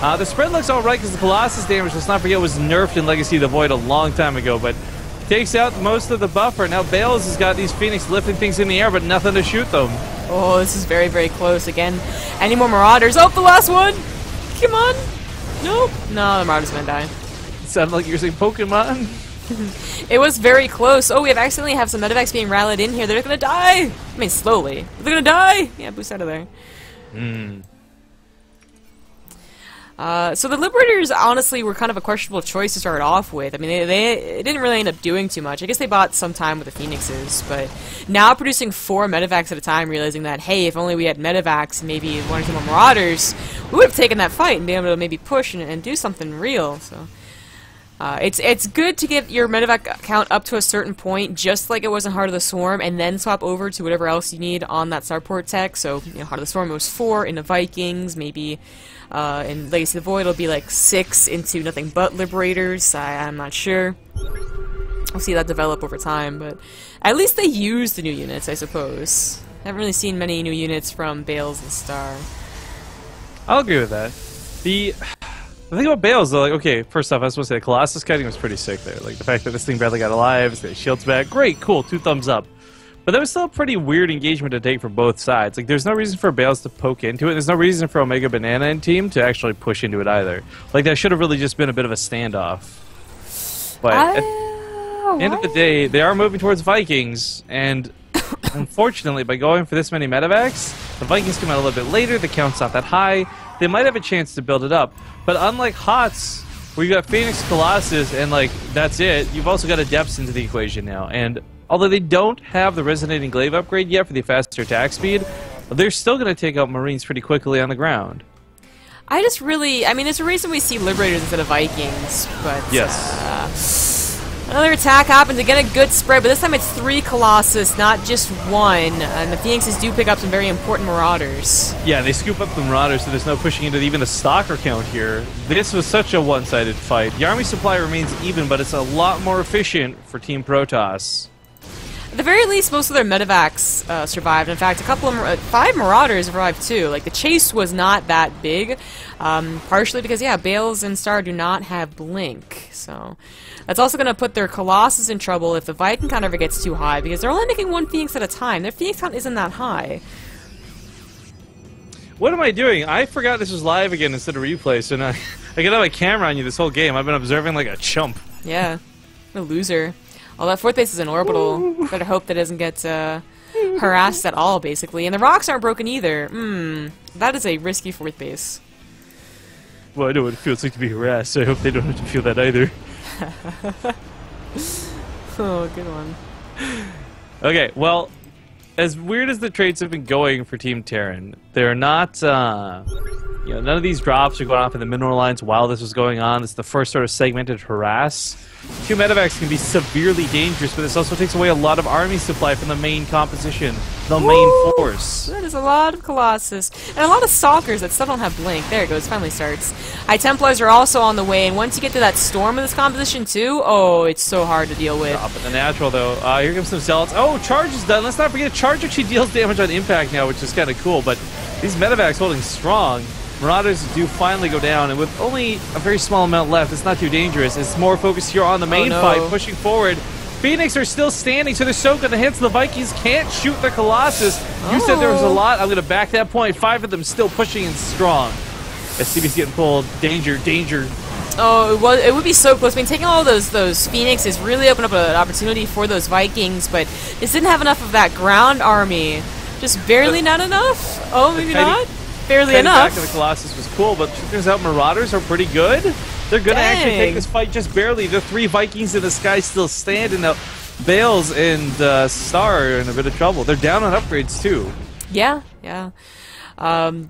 B: The spread looks alright because the Colossus damage, let's not forget, was nerfed in Legacy of the Void a long time ago, but takes out most of the buffer. Now Bales has got these Phoenix lifting things in the air, but nothing to shoot them.
A: Oh, this is very, very close. Again, any more Marauders? Oh, the last one! Come on! Nope. No, the Marauder's gonna die.
B: It sounded like you were saying Pokemon.
A: It was very close. Oh, we have accidentally have some medevacs being rallied in here. They're gonna die! I mean, slowly. But they're gonna die! Yeah, boost out of there. So the Liberators, honestly, were kind of a questionable choice to start off with. I mean, they didn't really end up doing too much. I guess they bought some time with the Phoenixes, but now producing 4 medevacs at a time, realizing that, hey, if only we had medevacs and maybe 1 or 2 more Marauders, we would have taken that fight and been able to maybe push and do something real. So it's good to get your medevac count up to a certain point, just like it was in Heart of the Swarm, and then swap over to whatever else you need on that starport tech. So, you know, Heart of the Swarm was 4, in the Vikings, maybe in Legacy of the Void it'll be like 6 into nothing but Liberators. I'm not sure. We'll see that develop over time, but at least they use the new units, I suppose. I haven't really seen many new units from Bales and Star.
B: I'll agree with that. The thing about Bales, though, like, okay, first off, I was supposed to say the Colossus cutting was pretty sick there. Like, the fact that this thing barely got alive, it's got shields back, great, cool, 2 thumbs up. But that was still a pretty weird engagement to take from both sides. Like, there's no reason for Bales to poke into it, and there's no reason for Omega Banana and team to actually push into it either. Like, that should have really just been a bit of a standoff. But at the end of the day, they are moving towards Vikings, and unfortunately, by going for this many medevacs, the Vikings come out a little bit later, the count's not that high, they might have a chance to build it up. But unlike HOTS, where you got Phoenix Colossus, and, like, that's it, you've also got Adepts into the equation now, and although they don't have the Resonating Glaive upgrade yet for the faster attack speed, they're still going to take out Marines pretty quickly on the ground.
A: I mean, there's a reason we see Liberators instead of Vikings, but
B: Yes.
A: Another attack happens, again a good spread, but this time it's 3 Colossus, not just 1, and the Phoenixes do pick up some very important Marauders.
B: Yeah, they scoop up the Marauders, so there's no pushing into even the Stalker count here. This was such a one-sided fight. The army supply remains even, but it's a lot more efficient for Team Protoss.
A: At the very least, most of their medevacs survived. In fact, 5 Marauders survived too. Like, the chase was not that big, partially because, yeah, Bales and Star do not have Blink, so that's also going to put their Colossus in trouble if the Viking count ever gets too high, because they're only making 1 Phoenix at a time. Their Phoenix count isn't that high.
B: What am I doing? I forgot this was live again instead of replay, so now I can have a camera on you this whole game. I've been observing like a chump.
A: Yeah, a loser. All that 4th base is an orbital. Better hope that doesn't get harassed at all, basically. And the rocks aren't broken either. That is a risky 4th base.
B: Well, I know what it feels like to be harassed, so I hope they don't have to feel that either.
A: Oh, good one.
B: Okay, well, as weird as the trades have been going for Team Terran, they're not You know, none of these drops are going off in the mineral lines while this was going on. It's the first sort of segmented harass. 2 medevacs can be severely dangerous, but this also takes away a lot of army supply from the main composition, the main force.
A: That is a lot of Colossus. And a lot of Stalkers that still don't have Blink. There it goes, finally starts. High Templars are also on the way, and once you get to that storm of this composition too, oh, it's so hard to deal with.
B: Drop in the natural, though. Here comes some Zealots. Oh, Charge is done. Let's not forget, Charge actually deals damage on impact now, which is kind of cool, but these medevacs holding strong. Marauders do finally go down, and with only a very small amount left, it's not too dangerous. It's more focused here on the main fight, pushing forward. Phoenix are still standing, so they're so good. The hits, the Vikings can't shoot the Colossus. You said there was a lot. I'm going to back that point. 5 of them still pushing and strong. SCB's getting pulled. Danger, danger.
A: Oh, it would be so close. I mean, taking all those Phoenixes really opened up an opportunity for those Vikings, but this didn't have enough of that ground army. Just barely not enough? Oh, maybe not? Barely enough.
B: Back of the Colossus was cool, but it turns out Marauders are pretty good. They're going to actually take this fight just barely. The 3 Vikings in the sky still stand, and now Bales and Star are in a bit of trouble. They're down on upgrades, too.
A: Yeah, yeah. I'm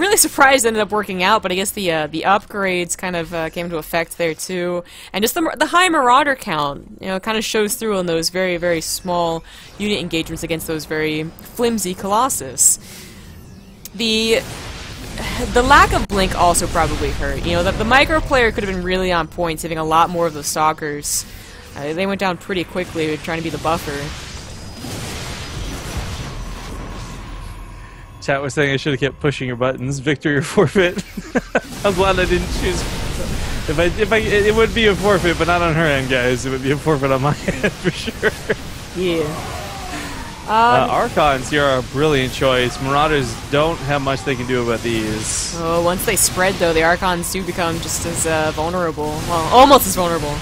A: really surprised it ended up working out, but I guess the upgrades kind of came into effect there too, and just the high Marauder count, you know, kind of shows through on those very, very small unit engagements against those very flimsy Colossus. The lack of Blink also probably hurt. You know, the micro player could have been really on point, saving a lot more of the Stalkers. They went down pretty quickly trying to be the buffer.
B: Chat was saying I should have kept pushing your buttons. Victory or forfeit. I'm glad I didn't choose. It would be a forfeit, but not on her end, guys. It would be a forfeit on my end for sure.
A: Yeah.
B: Archons here are a brilliant choice. Marauders don't have much they can do about these.
A: Oh, once they spread, though, the Archons do become just as vulnerable. Well, almost as vulnerable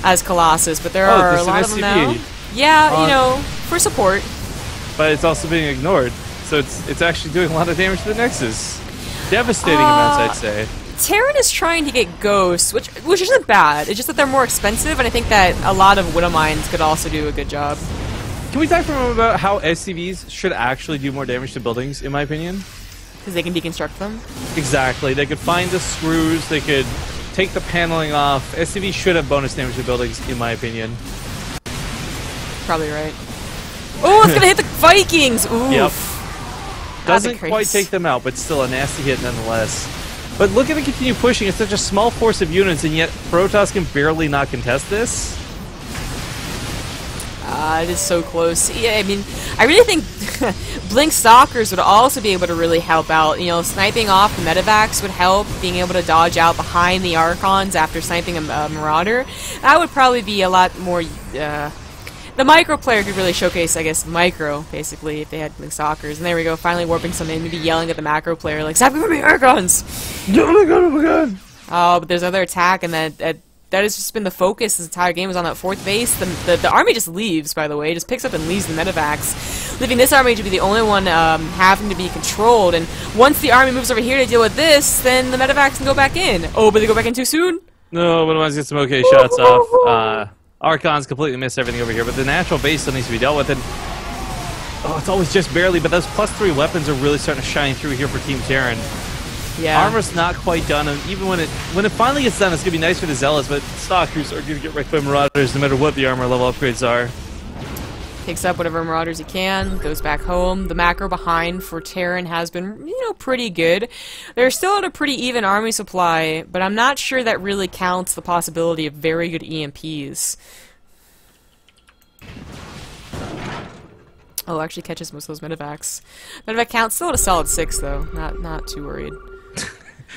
A: as Colossus, but there are a lot of them now. Yeah, you know, for support.
B: But it's also being ignored, so it's actually doing a lot of damage to the Nexus. Devastating amounts, I'd say.
A: Terran is trying to get Ghosts, which isn't bad. It's just that they're more expensive, and I think that a lot of Widow Mines could also do a good job.
B: Can we talk for a moment about how SCVs should actually do more damage to buildings, in my opinion?
A: Because they can deconstruct them?
B: Exactly. They could find the screws, they could take the paneling off. SCVs should have bonus damage to buildings, in my opinion.
A: Probably right. Oh, it's gonna hit the Vikings! Oof.
B: Yep. Doesn't quite take them out, but still a nasty hit nonetheless. But look at it continue pushing. It's such a small force of units, and yet Protoss can barely not contest this.
A: It is so close. Yeah, I mean, I really think Blink Stalkers would also be able to really help out. You know, sniping off the medevacs would help, being able to dodge out behind the Archons after sniping a Marauder. That would probably be a lot more... the micro player could really showcase, I guess, micro, basically, if they had Blink Stalkers. And there we go, finally warping something, maybe yelling at the macro player, like, stop giving me Archons!
B: Oh my god!
A: Oh, but there's another attack, and that has just been the focus this entire game, was on that 4th base. The army just leaves, by the way. It just picks up and leaves the medevacs, leaving this army to be the only one having to be controlled. And once the army moves over here to deal with this, then the medevacs can go back in. Oh, but they go back in too soon? No,
B: but I want to get some okay shots off. Archons completely miss everything over here, but the natural base still needs to be dealt with. And oh, it's always just barely, but those +3 weapons are really starting to shine through here for Team Terran.
A: Yeah.
B: Armor's not quite done, and even when it finally gets done, it's gonna be nice for the Zealots, but Stalkers are gonna get wrecked by Marauders no matter what the armor level upgrades are.
A: Picks up whatever Marauders he can, goes back home. The macro behind for Terran has been, you know, pretty good. They're still at a pretty even army supply, but I'm not sure that really counts the possibility of very good EMPs. Oh, actually catches most of those medevacs. Medevac count still at a solid 6, though. Not too worried.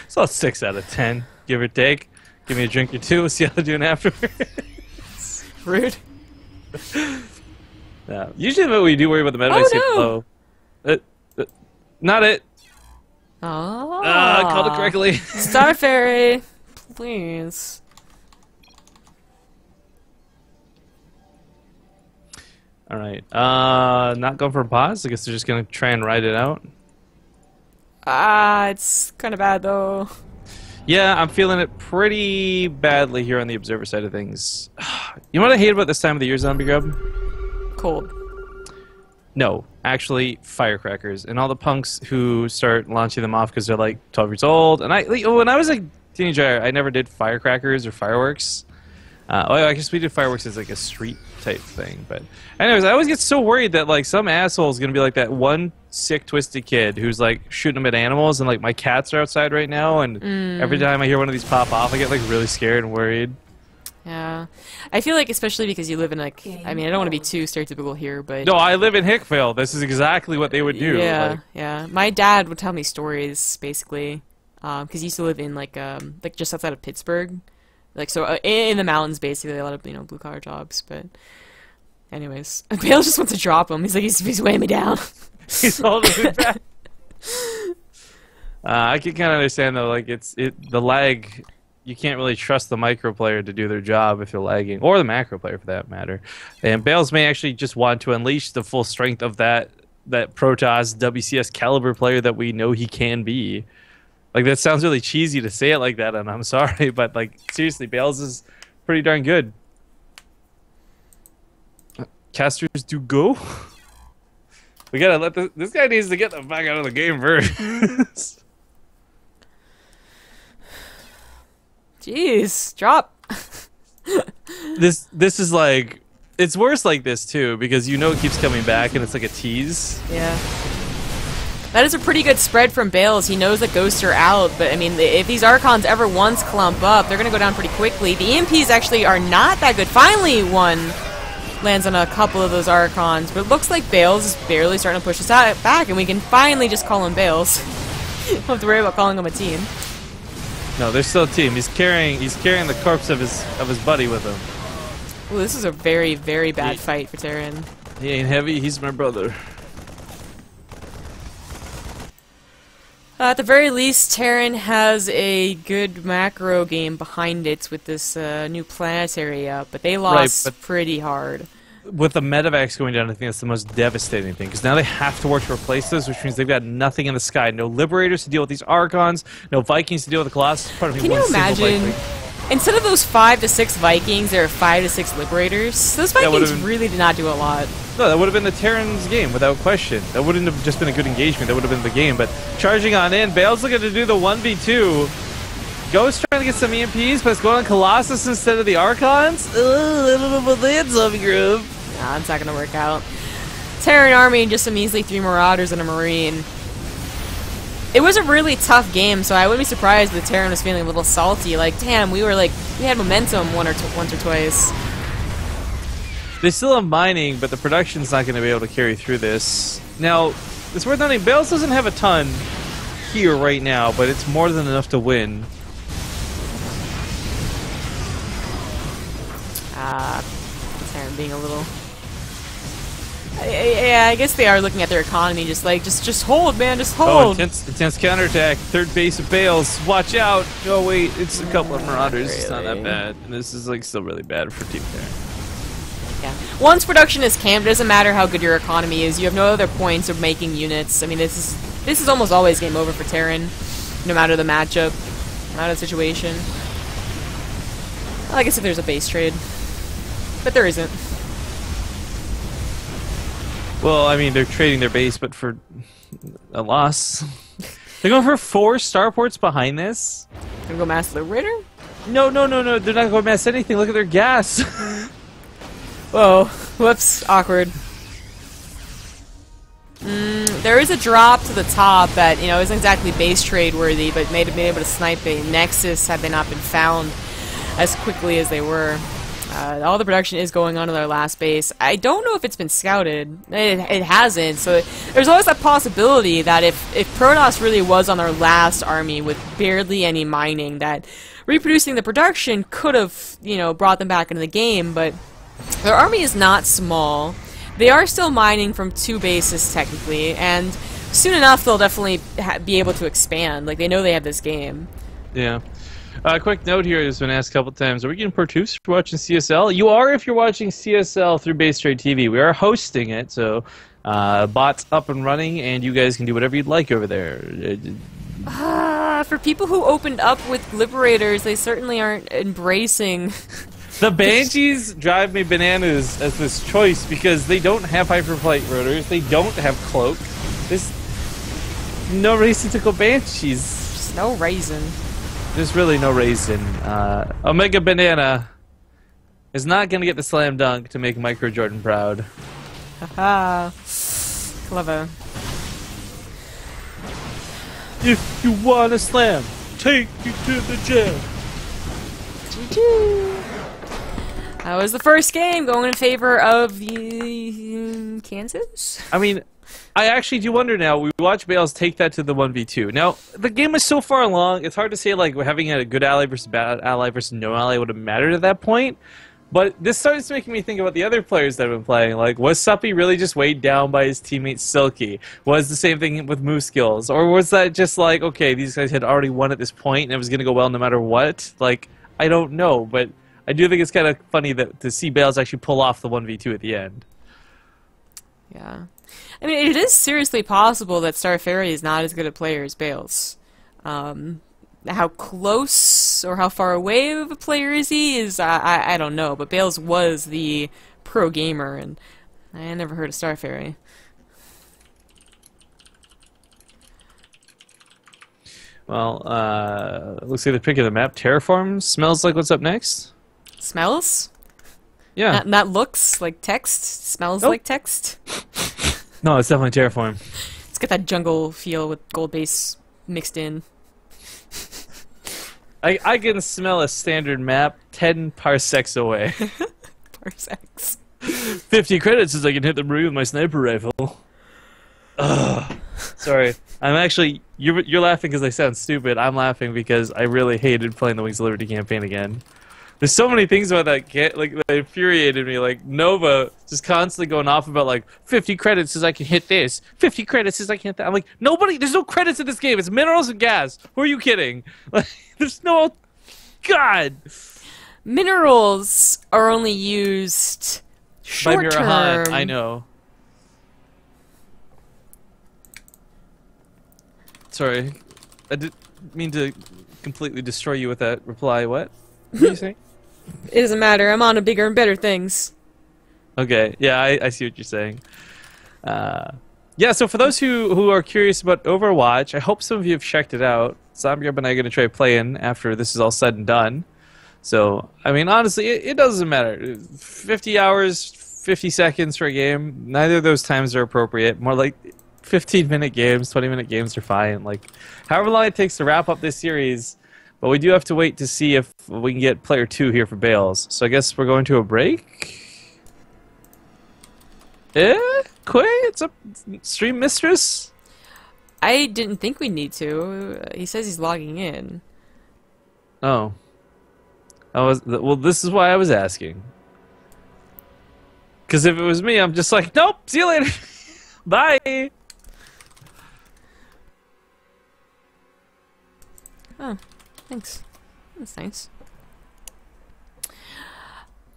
B: It's all 6 out of 10, give or take. Give me a drink or two, we'll see how they're doing afterwards.
A: Rude.
B: No. Usually what we do worry about the medevacs get low. Not it.
A: Oh.
B: Called it correctly.
A: Star Fairy, please.
B: Alright, not going for a pause? I guess they're just gonna try and ride it out.
A: It's kinda bad though.
B: Yeah, I'm feeling it pretty badly here on the observer side of things. You know what I hate about this time of the year, Zombie Grub?
A: Cold.
B: No, actually, firecrackers, and all the punks who start launching them off because they're like 12 years old. And when I was a teenager, I never did firecrackers or fireworks. I guess we did fireworks as like a street type thing. But anyways, I always get so worried that like some asshole is gonna be like that one sick, twisted kid who's like shooting them at animals, and like my cats are outside right now, and every time I hear one of these pop off, I get like really scared and worried.
A: Yeah. I feel like especially because you live in like, I mean, I don't want to be too stereotypical here, but...
B: No, I live in Hickville. This is exactly what they would do.
A: Yeah,
B: like,
A: yeah. My dad would tell me stories, basically, because he used to live in like just outside of Pittsburgh. Like, so in the mountains, basically, a lot of, you know, blue-collar jobs, but... Anyways. Bale just wants to drop him. He's like, he's weighing me down.
B: He's holding me back. I can kind of understand, though, like, the lag... You can't really trust the micro player to do their job if they're lagging, or the macro player for that matter. And Bales may actually just want to unleash the full strength of that Protoss WCS caliber player that we know he can be. Like, that sounds really cheesy to say it like that, and I'm sorry, but like seriously, Bales is pretty darn good. Casters do go. We gotta let this guy needs to get the fuck out of the game first.
A: Jeez, drop.
B: This is like, it's worse like this too, because you know it keeps coming back and it's like a tease.
A: Yeah. That is a pretty good spread from Bales. He knows that ghosts are out, but I mean, if these Archons ever once clump up, they're gonna go down pretty quickly. The EMPs actually are not that good. Finally, one lands on a couple of those Archons, but it looks like Bales is barely starting to push us out back, and we can finally just call him Bales. Don't have to worry about calling him a team.
B: No, they're still a team. He's carrying the corpse of his buddy with him.
A: Ooh, this is a very, very bad fight for Terran.
B: He ain't heavy. He's my brother.
A: At the very least, Terran has a good macro game behind it with this new planetary up, but they lost pretty hard.
B: With the medevacs going down, I think that's the most devastating thing, because now they have to work to replace those, which means they've got nothing in the sky. No Liberators to deal with these Archons, no Vikings to deal with the Colossus.
A: Can you imagine, instead of those 5 to 6 Vikings, there are 5 to 6 Liberators? Those Vikings really did not do a lot. No,
B: that would have been the Terran's game, without question. That wouldn't have just been a good engagement, that would have been the game. But charging on in, Bale's looking to do the 1v2. Ghost trying to get some EMPs, but it's going on Colossus instead of the Archons? I don't know about that, zombie group.
A: Nah, it's not gonna work out. Terran army and just some measly 3 Marauders and a Marine. It was a really tough game, so I wouldn't be surprised if the Terran was feeling a little salty. Like, damn, we had momentum once or twice.
B: They still have mining, but the production's not going to be able to carry through this. Now, it's worth noting, Bales doesn't have a ton here right now, but it's more than enough to win.
A: Terran being a little... Yeah, I guess they are looking at their economy, just hold, man, just hold.
B: Oh, intense counterattack. Third base of Bales. Watch out. Oh wait, it's a couple of Marauders. Really? It's not that bad. And this is like still really bad for Team Terran.
A: Yeah. Once production is camped, it doesn't matter how good your economy is. You have no other points of making units. I mean, this is almost always game over for Terran, no matter the matchup, no matter the situation. Well, I guess if there's a base trade, but there isn't.
B: Well, I mean, they're trading their base, but for a loss. They're going for 4 starports behind this.
A: Gonna go mass Liberator?
B: No. They're not going to mass anything. Look at their gas.
A: Whoa. Whoops. Awkward. There is a drop to the top that, you know, isn't exactly base trade worthy, but may have been able to snipe a Nexus had they not been found as quickly as they were. All the production is going on in their last base. I don't know if it's been scouted. It hasn't, so there's always that possibility that if Protoss really was on their last army with barely any mining, that reproducing the production could have, you know, brought them back into the game, but their army is not small. They are still mining from 2 bases, technically, and soon enough they'll definitely be able to expand. Like, they know they have this game.
B: Yeah. Quick note here has been asked a couple times. Are we getting produced for watching CSL? You are if you're watching CSL through Base Trade TV. We are hosting it, so bot's up and running, and you guys can do whatever you'd like over there.
A: For people who opened up with Liberators, they certainly aren't embracing
B: The Banshees drive me bananas as this choice because they don't have hyperflight rotors, they don't have cloak. There's no reason to go Banshees.
A: Just no reason.
B: There's really no reason. Omega Banana is not going to get the slam dunk to make Micro Jordan proud.
A: Haha. Clever.
B: If you want to slam, take you to the gym.
A: GG. That was the first game going in favor of the Kansas.
B: I mean, I actually do wonder now. We watch Bales take that to the 1v2. Now, the game is so far along, it's hard to say like having a good ally versus bad ally versus no ally would have mattered at that point. But this starts making me think about the other players that have been playing. Like, was Suppy really just weighed down by his teammate Silky? Was the same thing with move skills? Or was that just like, okay, these guys had already won at this point and it was going to go well no matter what? Like, I don't know, but I do think it's kind of funny that to see Bales actually pull off the 1v2 at the end.
A: Yeah. I mean, it is seriously possible that Star Fairy is not as good a player as Bales. How close or how far away of a player is he is I don't know, but Bales was the pro gamer, and I never heard of Star Fairy.
B: Well, looks like they're picking the map. Terraform smells like what's up next.
A: Smells?
B: Yeah.
A: Not looks like text. Smells
B: Nope.
A: like text.
B: No, it's definitely Terraform.
A: It's got that jungle feel with gold base mixed in.
B: I can smell a standard map 10 parsecs away.
A: Parsecs.
B: 50 credits as I can hit the marine with my sniper rifle. Ugh. Sorry. I'm actually... You're laughing because I sound stupid. I'm laughing because I really hated playing the Wings of Liberty campaign again. There's so many things about that that infuriated me. Like, Nova just constantly going off about, like, 50 credits says I can hit this. 50 credits says I can hit that. I'm like, nobody... There's no credits in this game. It's minerals and gas. Who are you kidding? Like, there's no... God!
A: Minerals are only used
B: By
A: short
B: Mirahan,
A: term.
B: I know. Sorry. I didn't mean to completely destroy you with that reply. What? What are you saying?
A: It doesn't matter. I'm on to bigger and better things.
B: Okay, yeah, I see what you're saying. Yeah, so for those who are curious about Overwatch, I hope some of you have checked it out. Zombie and I are going to try playing after this is all said and done. So, I mean, honestly, it doesn't matter. 50 hours, 50 seconds for a game, neither of those times are appropriate. More like 15-minute games, 20-minute games are fine. Like, however long it takes to wrap up this series. But we do have to wait to see if we can get player 2 here for Bales. So I guess we're going to a break? Quay? It's a stream mistress?
A: I didn't think we'd need to. He says he's logging in.
B: Oh. Well, this is why I was asking. Because if it was me, I'm just like, nope, see you later. Bye.
A: Oh, thanks. That's nice.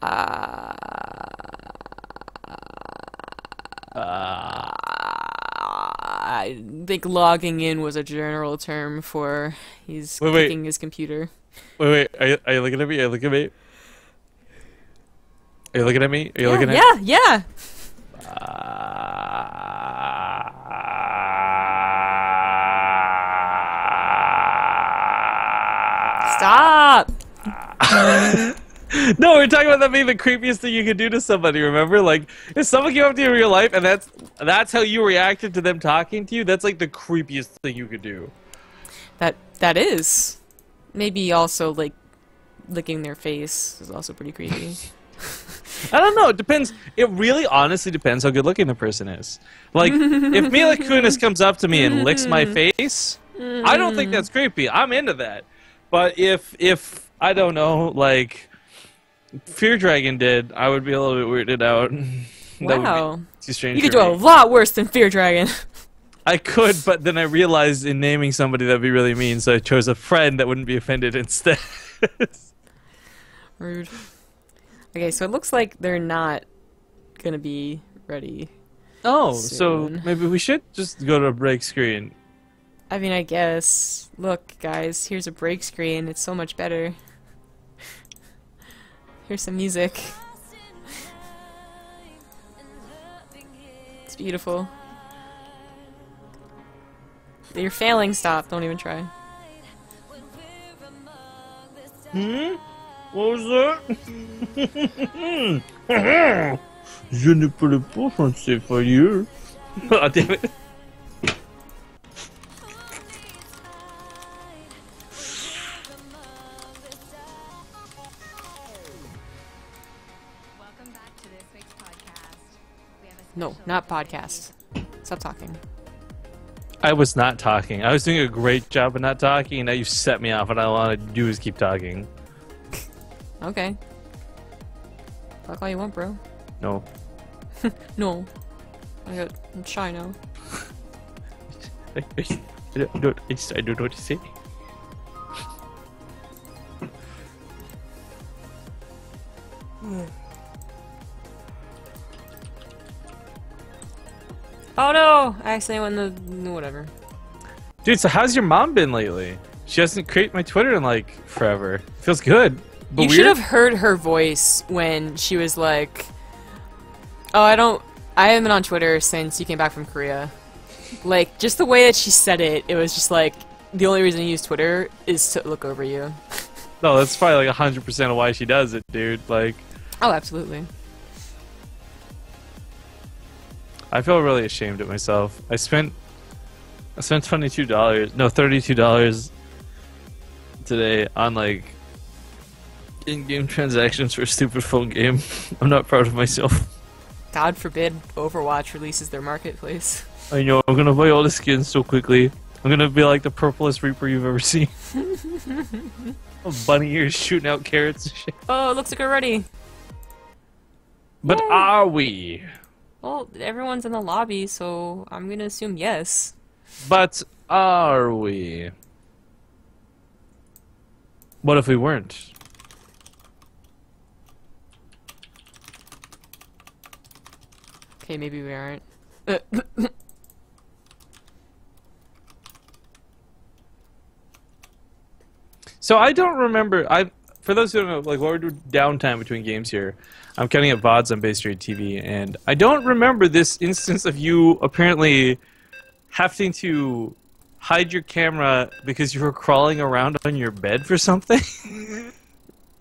A: I think logging in was a general term for he's
B: Wait.
A: clicking his computer.
B: Wait, are you looking at me? Are you looking at me? Are you looking at me? Are you looking at
A: Yeah. Stop!
B: No, we're talking about that being the creepiest thing you could do to somebody, remember? Like, if someone came up to you in real life and that's how you reacted to them talking to you, that's like the creepiest thing you could do.
A: That is. Maybe also, like, licking their face is also pretty creepy.
B: I don't know, it depends. It really honestly depends how good looking the person is. Like, if Mila Kunis comes up to me and licks my face, I don't think that's creepy. I'm into that. But if I don't know, like Fear Dragon did, I would be a little bit weirded out. That
A: Wow.
B: would be too strange.
A: You could
B: for
A: do a
B: me.
A: lot worse than Fear Dragon.
B: I could, but then I realized in naming somebody that'd be really mean, so I chose a friend that wouldn't be offended instead.
A: Rude. Okay, so it looks like they're not gonna be ready.
B: Oh, so
A: Soon.
B: maybe we should just go to a break screen.
A: I mean, I guess. Look, guys, here's a break screen. It's so much better. Here's some music. It's beautiful. You're failing, stop. Don't even try.
B: Hmm? What was that? Je ne peux pas français for you. Oh, damn it.
D: Welcome back to this week's podcast. We have a
A: No,
D: special
A: not
D: episode.
A: podcast. Stop talking.
B: I was not talking. I was doing a great job of not talking, and now you set me off, and all I want to do is keep talking.
A: Okay. Talk all you want, bro.
B: No.
A: No. I'm shy now.
B: I don't know what to say.
A: Oh no! I accidentally went in the... whatever.
B: Dude, so how's your mom been lately? She hasn't created my Twitter in, like, forever. Feels good. But
A: You
B: weird.
A: should have heard her voice when she was like... Oh, I haven't been on Twitter since you came back from Korea. Like, just the way that she said it, it was just like, the only reason you use Twitter is to look over you.
B: No, that's probably like 100% of why she does it, dude. Like,
A: Oh, absolutely.
B: I feel really ashamed of myself. I spent $32 today on like in-game transactions for a stupid phone game. I'm not proud of myself.
A: God forbid Overwatch releases their marketplace.
B: I know, I'm gonna buy all the skins so quickly. I'm gonna be like the purplest Reaper you've ever seen. Bunny ears shooting out carrots and shit.
A: Oh, it looks like we're ready.
B: But are we?
A: Well, everyone's in the lobby, so I'm gonna assume yes.
B: But are we? What if we weren't?
A: Okay, maybe we aren't.
B: So I don't remember. For those who don't know, like, what we're doing downtime between games here, I'm counting up VODs on Base Trade TV, and I don't remember this instance of you apparently having to hide your camera because you were crawling around on your bed for something.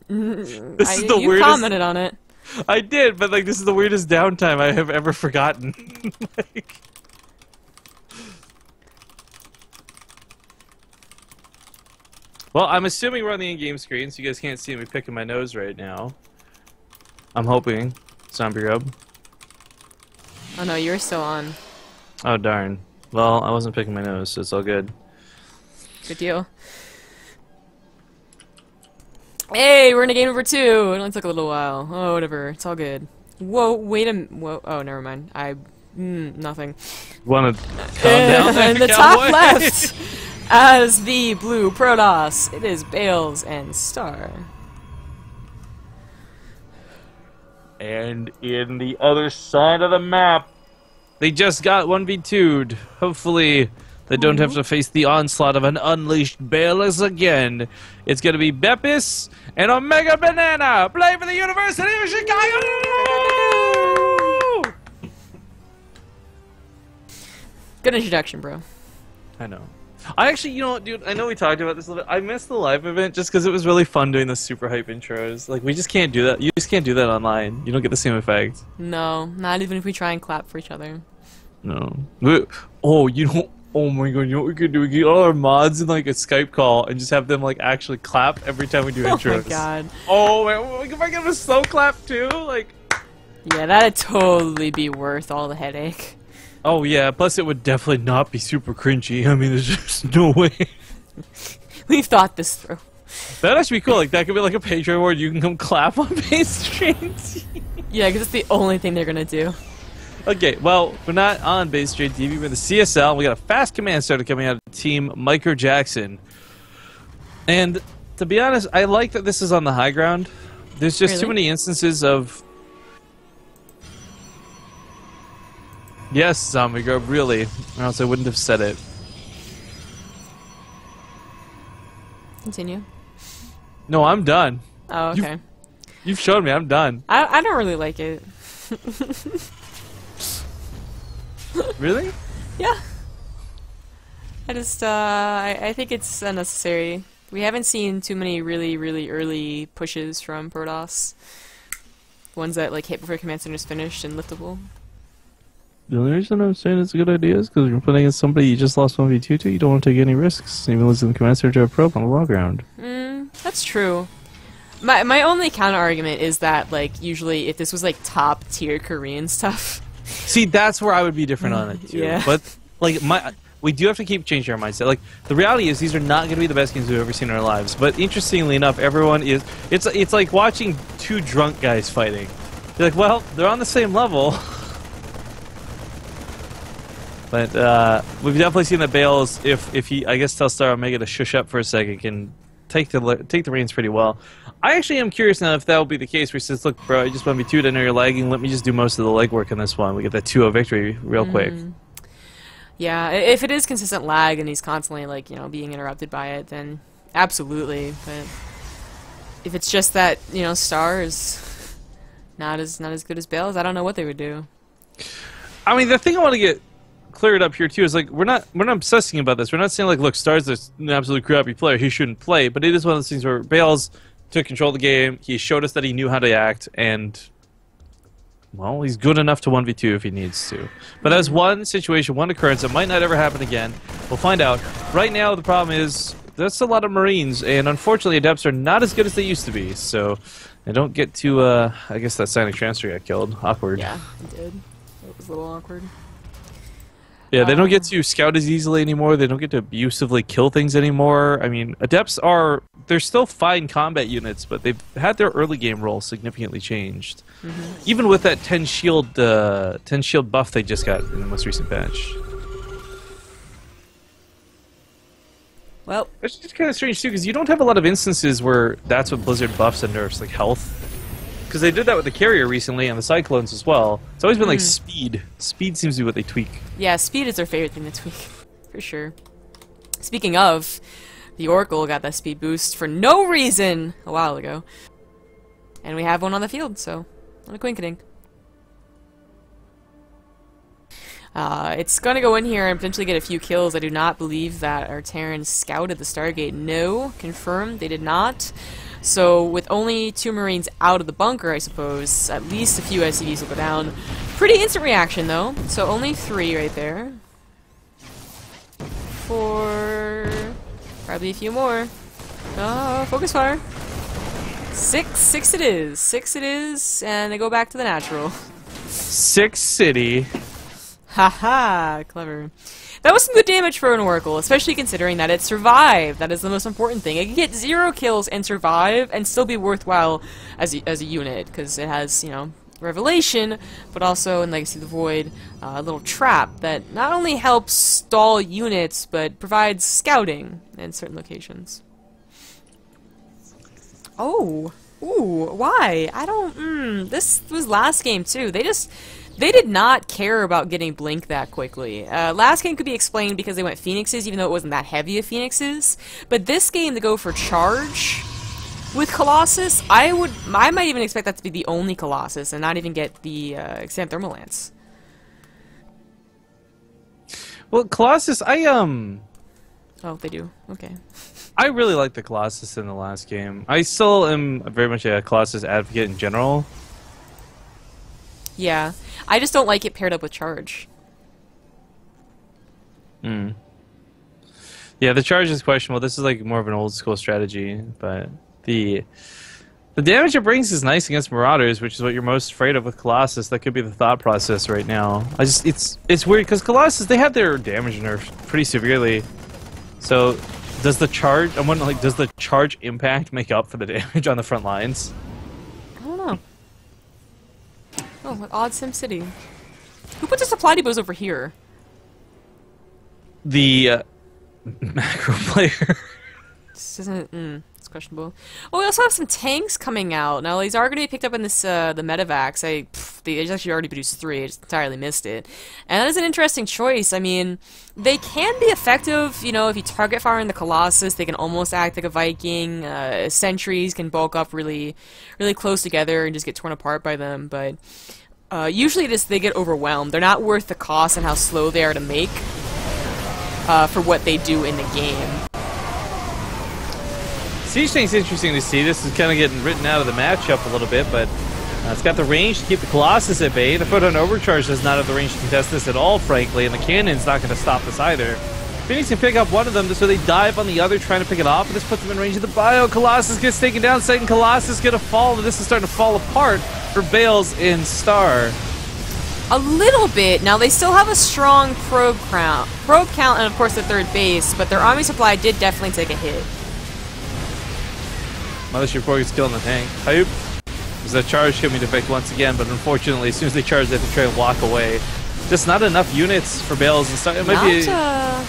B: This is the
A: You
B: weirdest.
A: commented on it.
B: I did, but like, this is the weirdest downtime I have ever forgotten. Like, well, I'm assuming we're on the in-game screen, so you guys can't see me picking my nose right now. I'm hoping. Zombie Rub.
A: Oh no, you're still on.
B: Oh, darn. Well, I wasn't picking my nose, so it's all good.
A: Good deal. Hey, we're in a game number 2. It only took a little while. Oh, whatever. It's all good. Whoa, wait a minute. Whoa. Oh, never mind. Nothing.
B: Want to calm down there,
A: In the
B: cowboy?
A: top left, as the blue Protoss, it is Bales and Star.
B: And in the other side of the map, they just got 1v2'd. Hopefully, they don't have to face the onslaught of an unleashed Baelus again. It's going to be Beppis and Omega Banana. Play for the University of Chicago!
A: Good introduction, bro.
B: I know. I actually, you know what, dude, I know we talked about this a little bit. I missed the live event just because it was really fun doing the super hype intros. Like, we just can't do that. You just can't do that online. You don't get the same effect.
A: No, not even if we try and clap for each other.
B: No. Oh, you know, oh my god, you know what we could do? We could get all our mods in like a Skype call and just have them like actually clap every time we do intros.
A: Oh my god.
B: Oh man, if I get a slow clap too, like.
A: Yeah, that'd totally be worth all the headache.
B: Oh yeah, plus it would definitely not be super cringy. I mean, there's just no way.
A: We've thought this through.
B: That'd actually be cool. Like, that could be like a Patreon where you can come clap on base streams.
A: Yeah, because it's the only thing they're gonna do.
B: Okay, well, we're not on Base Trade TV. We're in the CSL. We got a fast command starter coming out of Team Micro Jackson. And to be honest, I like that this is on the high ground. There's just too
A: Really?
B: many instances of... Yes, Zombie Grub, really. Or else I wouldn't have said it.
A: Continue.
B: No, I'm done.
A: Oh,
B: You-
A: okay.
B: You've shown me. I'm done.
A: I don't really like it.
B: Really?
A: Yeah. I just I think it's unnecessary. We haven't seen too many really early pushes from Protoss. Ones that like hit before command center's finished and liftable.
B: The only reason I'm saying it's a good idea is because you're playing against somebody you just lost 1v2 to. You don't want to take any risks, even losing the command center to a probe on the low ground.
A: That's true. My only counter argument is that like usually if this was like top tier Korean stuff.
B: See, that's where I would be different on it too.
A: Yeah.
B: But like we do have to keep changing our mindset. Like the reality is, these are not going to be the best games we've ever seen in our lives. But interestingly enough, everyone is. It's like watching two drunk guys fighting. You're like, well, they're on the same level. But we've definitely seen that Bales, if he, I guess, tell Star Omega to shush up for a second, can take the reins pretty well. I actually am curious now if that will be the case. Where he says, "Look, bro, I just 1v2'd. I know you're lagging. Let me just do most of the legwork in this one. We get that 2-0 victory real quick."
A: Yeah, if it is consistent lag and he's constantly like being interrupted by it, then absolutely. But if it's just that Star is not as good as Bales, I don't know what they would do.
B: I mean, the thing I want to get cleared up here too is like we're not obsessing about this. We're not saying like, look, Star's an absolute crappy player. He shouldn't play. But it is one of those things where Bales took control of the game. He showed us that he knew how to act, and well, he's good enough to 1v2 if he needs to. But that's one situation, one occurrence that might not ever happen again. We'll find out. Right now, the problem is there's a lot of Marines, and unfortunately, Adepts are not as good as they used to be. So they don't get to. I guess that Sonic Transfer got killed. Awkward.
A: Yeah, it did. It was a little awkward.
B: Yeah, they don't get to scout as easily anymore. They don't get to abusively kill things anymore. I mean, Adepts they're still fine combat units, but they've had their early game role significantly changed. Even with that 10 shield buff they just got in the most recent patch.
A: Well,
B: It's just kind of strange too, because you don't have a lot of instances where that's what Blizzard buffs and nerfs, like health. Because they did that with the Carrier recently and the Cyclones as well. It's always been like speed. Speed seems to be what they tweak.
A: yeah, speed is their favorite thing to tweak, for sure. Speaking of, the Oracle got that speed boost for no reason a while ago. And we have one on the field, so not a quinkadink. It's gonna go in here and potentially get a few kills. I do not believe that our Terrans scouted the Stargate. No, confirmed, they did not. So with only 2 Marines out of the bunker, I suppose, at least a few SCVs will go down. Pretty instant reaction, though. So only 3 right there. 4... Probably a few more. Oh, focus fire. 6 it is. 6 it is, and they go back to the natural.
B: 6 City.
A: Haha, clever. That was some good damage for an Oracle, especially considering that it survived. That is the most important thing. It can get 0 kills and survive and still be worthwhile as a unit, because it has, Revelation, but also in Legacy of the Void, a little trap that not only helps stall units, but provides scouting in certain locations. Oh! Ooh, why? I don't, this was last game too. They did not care about getting Blink that quickly. Last game could be explained because they went Phoenixes, even though it wasn't that heavy of Phoenixes. But this game, to go for Charge with Colossus, I might even expect that to be the only Colossus and not even get the Extended Thermal Lance.
B: Well, Colossus,
A: Oh, they do. Okay.
B: I really like the Colossus in the last game. I still am very much a Colossus advocate in general.
A: Yeah. I just don't like it paired up with Charge.
B: Yeah, the charge is questionable. This is like more of an old school strategy, but the damage it brings is nice against Marauders, which is what you're most afraid of with Colossus. That could be the thought process right now. It's weird because Colossus, they have their damage nerfed pretty severely. So does the charge? I'm wondering, like, does the charge impact make up for the damage on the front lines?
A: I don't know. Oh, what odd Sim City. Who put the supply depots over here?
B: The macro player.
A: This isn't. It's It's questionable. Oh, we also have some tanks coming out. Now, these are going to be picked up in this, the Medivacs. They actually already produced 3. I just entirely missed it. And that is an interesting choice. I mean, they can be effective, you know, if you target fire in the Colossus, they can almost act like a Viking. Sentries can bulk up really, really close together and just get torn apart by them, but usually they get overwhelmed. They're not worth the cost and how slow they are to make for what they do in the game.
B: Siege Tank's interesting to see. This is kind of getting written out of the matchup a little bit, but it's got the range to keep the Colossus at bay. The Photon Overcharge does not have the range to contest this at all, frankly, and the Cannon's not going to stop this either. Phoenix can pick up one of them, so they dive on the other, trying to pick it off, and this puts them in range of the Bio. Colossus gets taken down. Second Colossus going to fall, and this is starting to fall apart for Bales in Star.
A: A little bit. Now, they still have a strong probe count, and of course the third base, but their army supply did definitely take a hit.
B: Mothership Core is killing the tank. Hayup. There's a charge coming to effect once again, but unfortunately, as soon as they charge, they have to try and walk away. Just not enough units for Bales and Star. It might be. I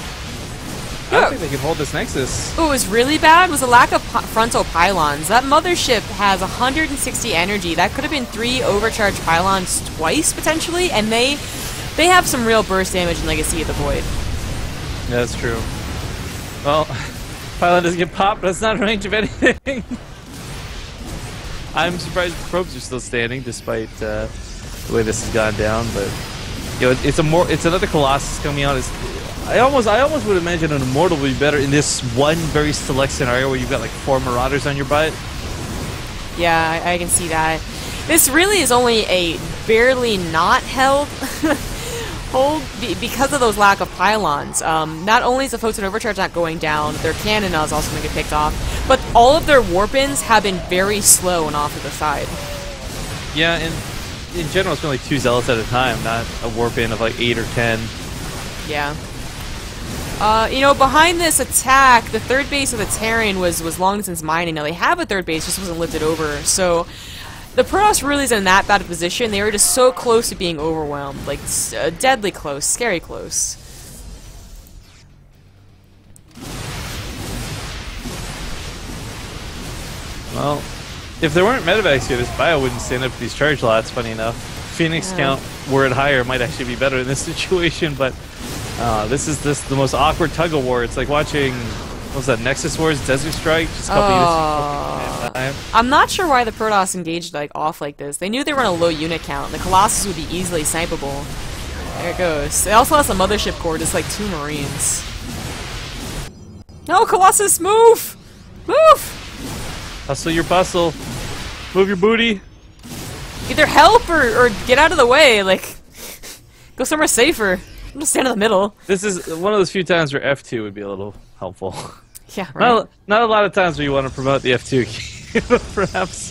B: don't think they can hold this Nexus.
A: What was really bad was the lack of frontal pylons. That mothership has 160 energy. That could have been 3 overcharged pylons twice, potentially, and they have some real burst damage in Legacy of the Void.
B: Yeah, that's true. Well, pylon doesn't get popped, but it's not in range of anything. I'm surprised the probes are still standing, despite the way this has gone down, but you know, it's another Colossus coming out. I almost would imagine an Immortal would be better in this one very select scenario where you've got like 4 Marauders on your butt.
A: Yeah, I can see that. This really is only a barely not held hold because of those lack of pylons. Not only is the Photon Overcharge not going down, their cannon is also going to get picked off, but all of their warpins have been very slow and off to the side.
B: Yeah, and in general, it's been like 2 Zealots at a time, not a warpin of like 8 or 10.
A: Yeah. You know, behind this attack, the third base of the Terran was long distance mining. Now they have a third base, just wasn't lifted over. So the Protoss really isn't in that bad a position. They were just so close to being overwhelmed, like deadly close, scary close.
B: Well, if there weren't medevacs here, this Bio wouldn't stand up to these charge lots. Funny enough, Phoenix count were it higher might actually be better in this situation, but. This is the most awkward tug of war. It's like watching, what was that, Nexus Wars Desert Strike? Just a couple units at a time.
A: I'm not sure why the Protoss engaged like off like this. They knew they were on a low unit count. The Colossus would be easily snipeable. There it goes. They also lost a Mothership Core, just like 2 Marines. No, Colossus, move! Move!
B: Hustle your bustle. Move your booty.
A: Either help or get out of the way. Like, go somewhere safer. I'm just stand in the middle. This is
B: one of those few times where F2 would be a little helpful.
A: Yeah, right.
B: Not a lot of times where you want to promote the F2, perhaps.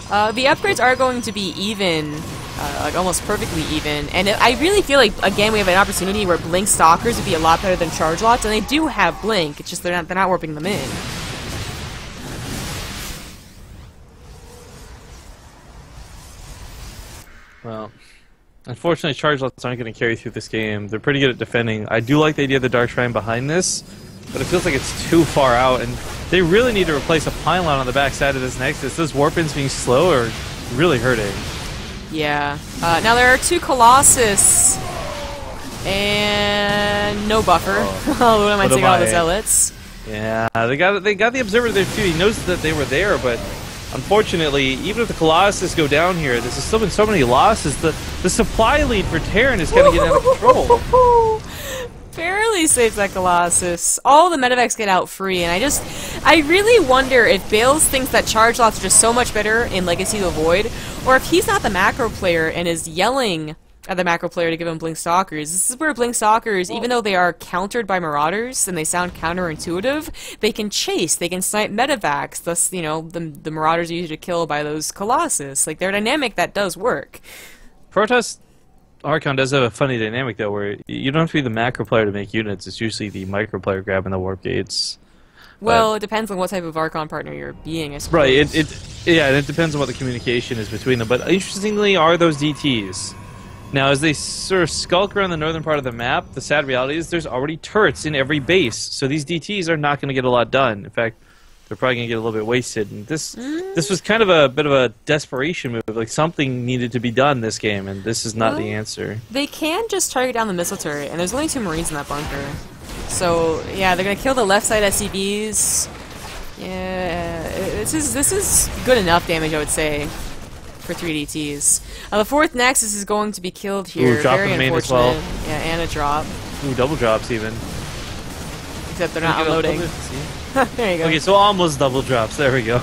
A: The upgrades are going to be even, like almost perfectly even, and I really feel like, again, we have an opportunity where Blink Stalkers would be a lot better than Charge Lots, and they do have Blink, it's just they're not warping them in.
B: Well, unfortunately, Charge Lots aren't going to carry through this game. They're pretty good at defending. I do like the idea of the Dark Shrine behind this, but it feels like it's too far out, and they really need to replace a pylon on the back side of this Nexus. Those warpins being slow are really hurting.
A: Yeah. Now there are 2 Colossus and no buffer. Although I might take all the Zealots.
B: Yeah, they got the Observer there too. He knows that they were there, but unfortunately, even if the Colossus go down here, there's still been so many losses. The supply lead for Terran is kind of getting out of control.
A: Barely saves that Colossus. All the medevacs get out free, and I really wonder if Bales thinks that charge lots are just so much better in Legacy of the Void, or if he's not the macro player and is yelling at the macro player to give him Blink Stalkers. This is where Blink Stalkers, even though they are countered by Marauders and they sound counterintuitive, they can chase, they can snipe medevacs, thus, you know, the Marauders are easy to kill by those Colossus. Like, their dynamic that does work.
B: Protoss Archon does have a funny dynamic, though, where you don't have to be the macro player to make units. It's usually the micro player grabbing the warp gates.
A: Well, it depends on what type of Archon partner you're being, I suppose.
B: Right, yeah, and it depends on what the communication is between them. But interestingly are those DTs. Now, as they sort of skulk around the northern part of the map, the sad reality is there's already turrets in every base, so these DTs are not going to get a lot done. In fact, they're probably gonna get a little bit wasted. And this was kind of a bit of a desperation move. Like something needed to be done this game, and this is not the answer.
A: They can just target down the missile turret, and there's only 2 Marines in that bunker. So yeah, they're gonna kill the left side SCVs. Yeah, this is good enough damage, I would say, for 3DTs. The 4th Nexus is going to be killed here.
B: Ooh, drop
A: Very
B: in the main as
A: unfortunate.
B: well.
A: Yeah, and a drop.
B: Ooh, double drops even.
A: Except they're not unloading. There you go.
B: Okay, so almost double drops. There we go.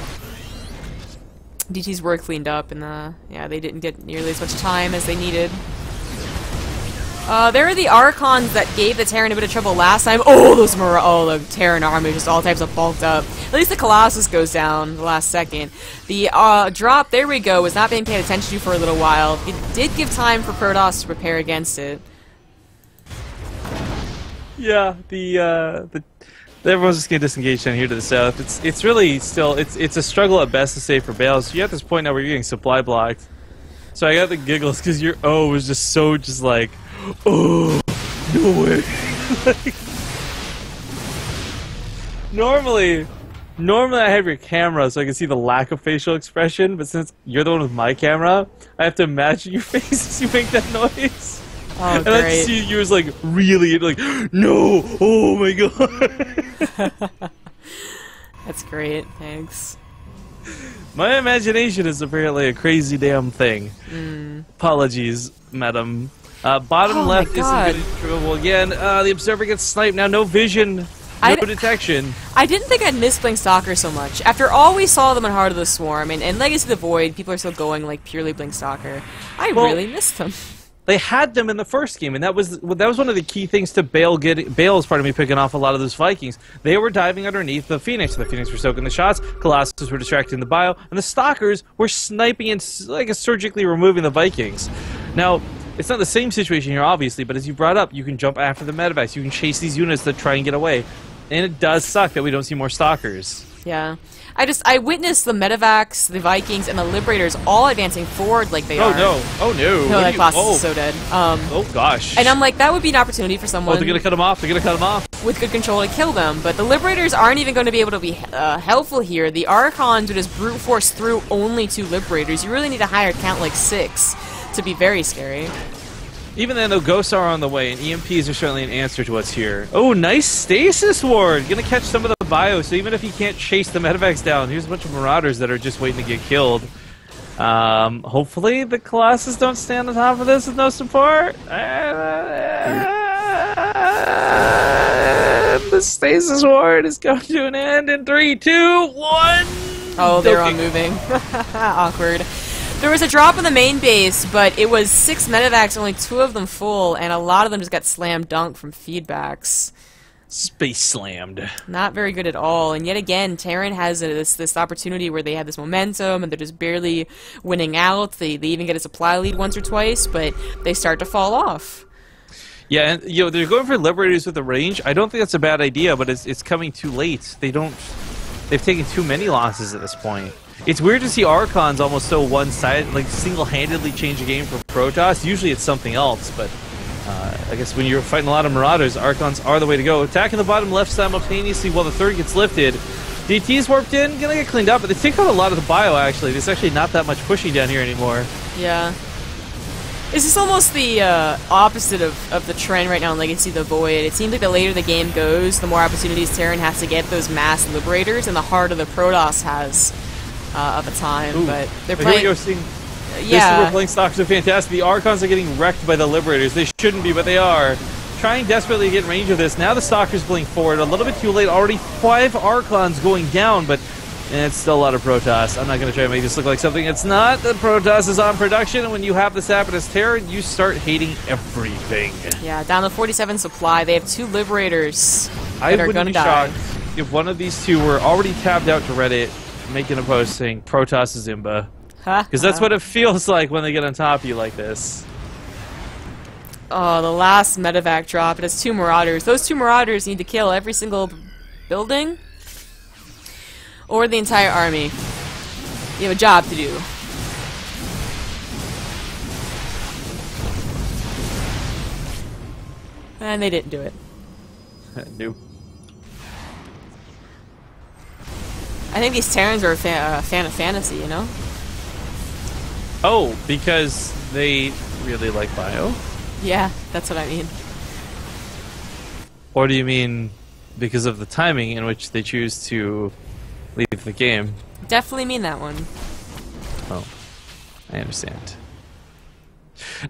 A: DTs were cleaned up, and yeah, they didn't get nearly as much time as they needed. There are the Archons that gave the Terran a bit of trouble last time. Oh, the Terran army just all types of bulked up. At least the Colossus goes down the last second. The drop, there we go, was not being paid attention to for a little while. It did give time for Protoss to prepare against it.
B: Yeah, everyone's just getting disengaged down here to the south. It's really still it's a struggle at best to save for Bales. You're at this point now where you're getting supply blocked. So I got the giggles because your O was just so like, oh no way. Like, normally I have your camera so I can see the lack of facial expression, but since you're the one with my camera, I have to imagine your face as you make that noise.
A: Oh,
B: and I just see you as like really like, no, oh my god.
A: That's great, thanks.
B: My imagination is apparently a crazy damn thing. Apologies, madam. Bottom left isn't good trouble again. The observer gets sniped now. No vision, no detection.
A: I didn't think I'd miss Blink Stalker so much. After all we saw them in Heart of the Swarm and Legacy of the Void, people are still going like purely Blink Stalker. I really missed them.
B: They had them in the first game, and that was one of the key things to Bale's picking off a lot of those Vikings. They were diving underneath the Phoenix. The Phoenix were soaking the shots, Colossus were distracting the bio, and the Stalkers were sniping and like surgically removing the Vikings. Now, it's not the same situation here, obviously, but as you brought up, you can jump after the medevacs. You can chase these units that try and get away, and it does suck that we don't see more Stalkers.
A: Yeah. I witnessed the medevacs, the Vikings, and the Liberators all advancing forward like they are.
B: Oh no.
A: No, that class is so dead.
B: Oh gosh.
A: And I'm like, that would be an opportunity for someone
B: they're gonna cut them off. They're gonna cut them off.
A: with good control to kill them. But the Liberators aren't even going to be able to be helpful here. The Archons would just brute force through only 2 Liberators. You really need a higher count, like 6, to be very scary.
B: Even then, though, ghosts are on the way, and EMPs are certainly an answer to what's here. Oh, nice stasis ward! Gonna catch some of the bio, so even if you can't chase the medevacs down, here's a bunch of Marauders that are just waiting to get killed. Hopefully the Colossus don't stand on top of this with no support. The stasis ward is coming to an end in 3, 2, 1!
A: Oh, they're on moving. Awkward. There was a drop in the main base, but it was 6 medevacs, only 2 of them full, and a lot of them just got slam dunked from feedbacks.
B: Space slammed.
A: Not very good at all. And yet again, Terran has this opportunity where they have this momentum, and they're just barely winning out. They even get a supply lead once or twice, but they start to fall off.
B: Yeah, and they're going for Liberators with the range. I don't think that's a bad idea, but it's coming too late. They've taken too many losses at this point. It's weird to see Archons almost so one-sided, like single-handedly change a game for Protoss. Usually it's something else, but I guess when you're fighting a lot of Marauders, Archons are the way to go. Attacking the bottom left simultaneously while the third gets lifted. DT's warped in, gonna get cleaned up, but they take out a lot of the bio, actually. There's actually not that much pushing down here anymore.
A: Yeah. This is almost the opposite of the trend right now in Legacy of the Void. It seems like the later the game goes, the more opportunities Terran has to get those mass Liberators, and the harder the Protoss has of a time.
B: Ooh.
A: But they're
B: Here
A: playing...
B: we go, seeing...
A: Yeah.
B: This is playing Stalkers are fantastic. The Archons are getting wrecked by the Liberators. They shouldn't be, but they are. Trying desperately to get in range of this. Now the Stalkers blink forward. A little bit too late. Already 5 Archons going down, but it's still a lot of Protoss. I'm not going to try to make this look like something it's not. The Protoss is on production, and when you have this happen as Terran, you start hating everything.
A: Yeah, down to 47 supply. They have 2 Liberators
B: I
A: that are
B: wouldn't
A: going to
B: be
A: die.
B: shocked if one of these 2 were already tabbed out to Reddit, making a post saying Protoss is Imba. Because that's what it feels like when they get on top of you like this.
A: Oh, the last medevac drop. It has 2 Marauders. Those 2 Marauders need to kill every single building or the entire army. You have a job to do. And they didn't do it.
B: Nope.
A: I think these Terrans are a fan of fantasy, you know?
B: Oh, because they really like bio?
A: Yeah, that's what I mean.
B: Or do you mean because of the timing in which they choose to leave the game?
A: Definitely mean that one.
B: Oh, I understand.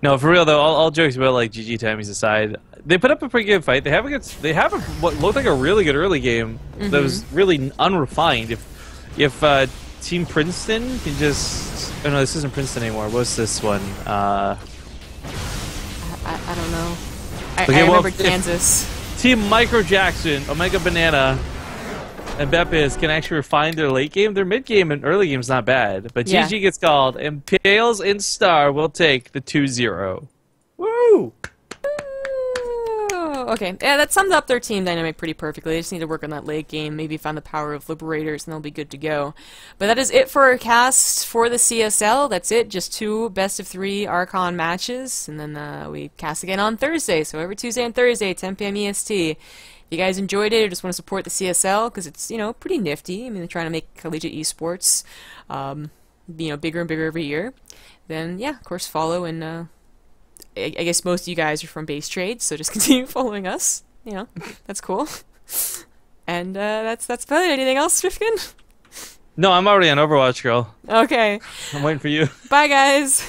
B: No, for real though, all jokes about like GG Tammys aside, they put up a pretty good fight. They have what looked like a really good early game that was really unrefined. If Team Princeton can just, oh no, this isn't Princeton anymore. What's this one?
A: I don't know.
B: Okay,
A: I
B: well,
A: remember Kansas.
B: Team Micro Jackson, Omega Banana, and Bepiz can actually refine their late game. Their mid game and early game is not bad, but
A: Yeah.
B: GG gets called, and Pales and Star will take the 2-0. Woo!
A: Ooh, okay, yeah, that sums up their team dynamic pretty perfectly. They just need to work on that late game, maybe find the power of Liberators, and they'll be good to go. But that is it for our cast for the CSL. That's it, just 2 best-of-3 Archon matches, and then we cast again on Thursday, so every Tuesday and Thursday, 10 p.m. EST. If you guys enjoyed it or just want to support the CSL, because it's, you know, pretty nifty. I mean, they're trying to make collegiate esports, you know, bigger and bigger every year. Then, yeah, of course, follow and, I guess most of you guys are from base trades, so just continue following us. You know, that's cool. And that's about it. Anything else, Rifkin?
B: No, I'm already on Overwatch, girl.
A: Okay.
B: I'm waiting for you.
A: Bye, guys.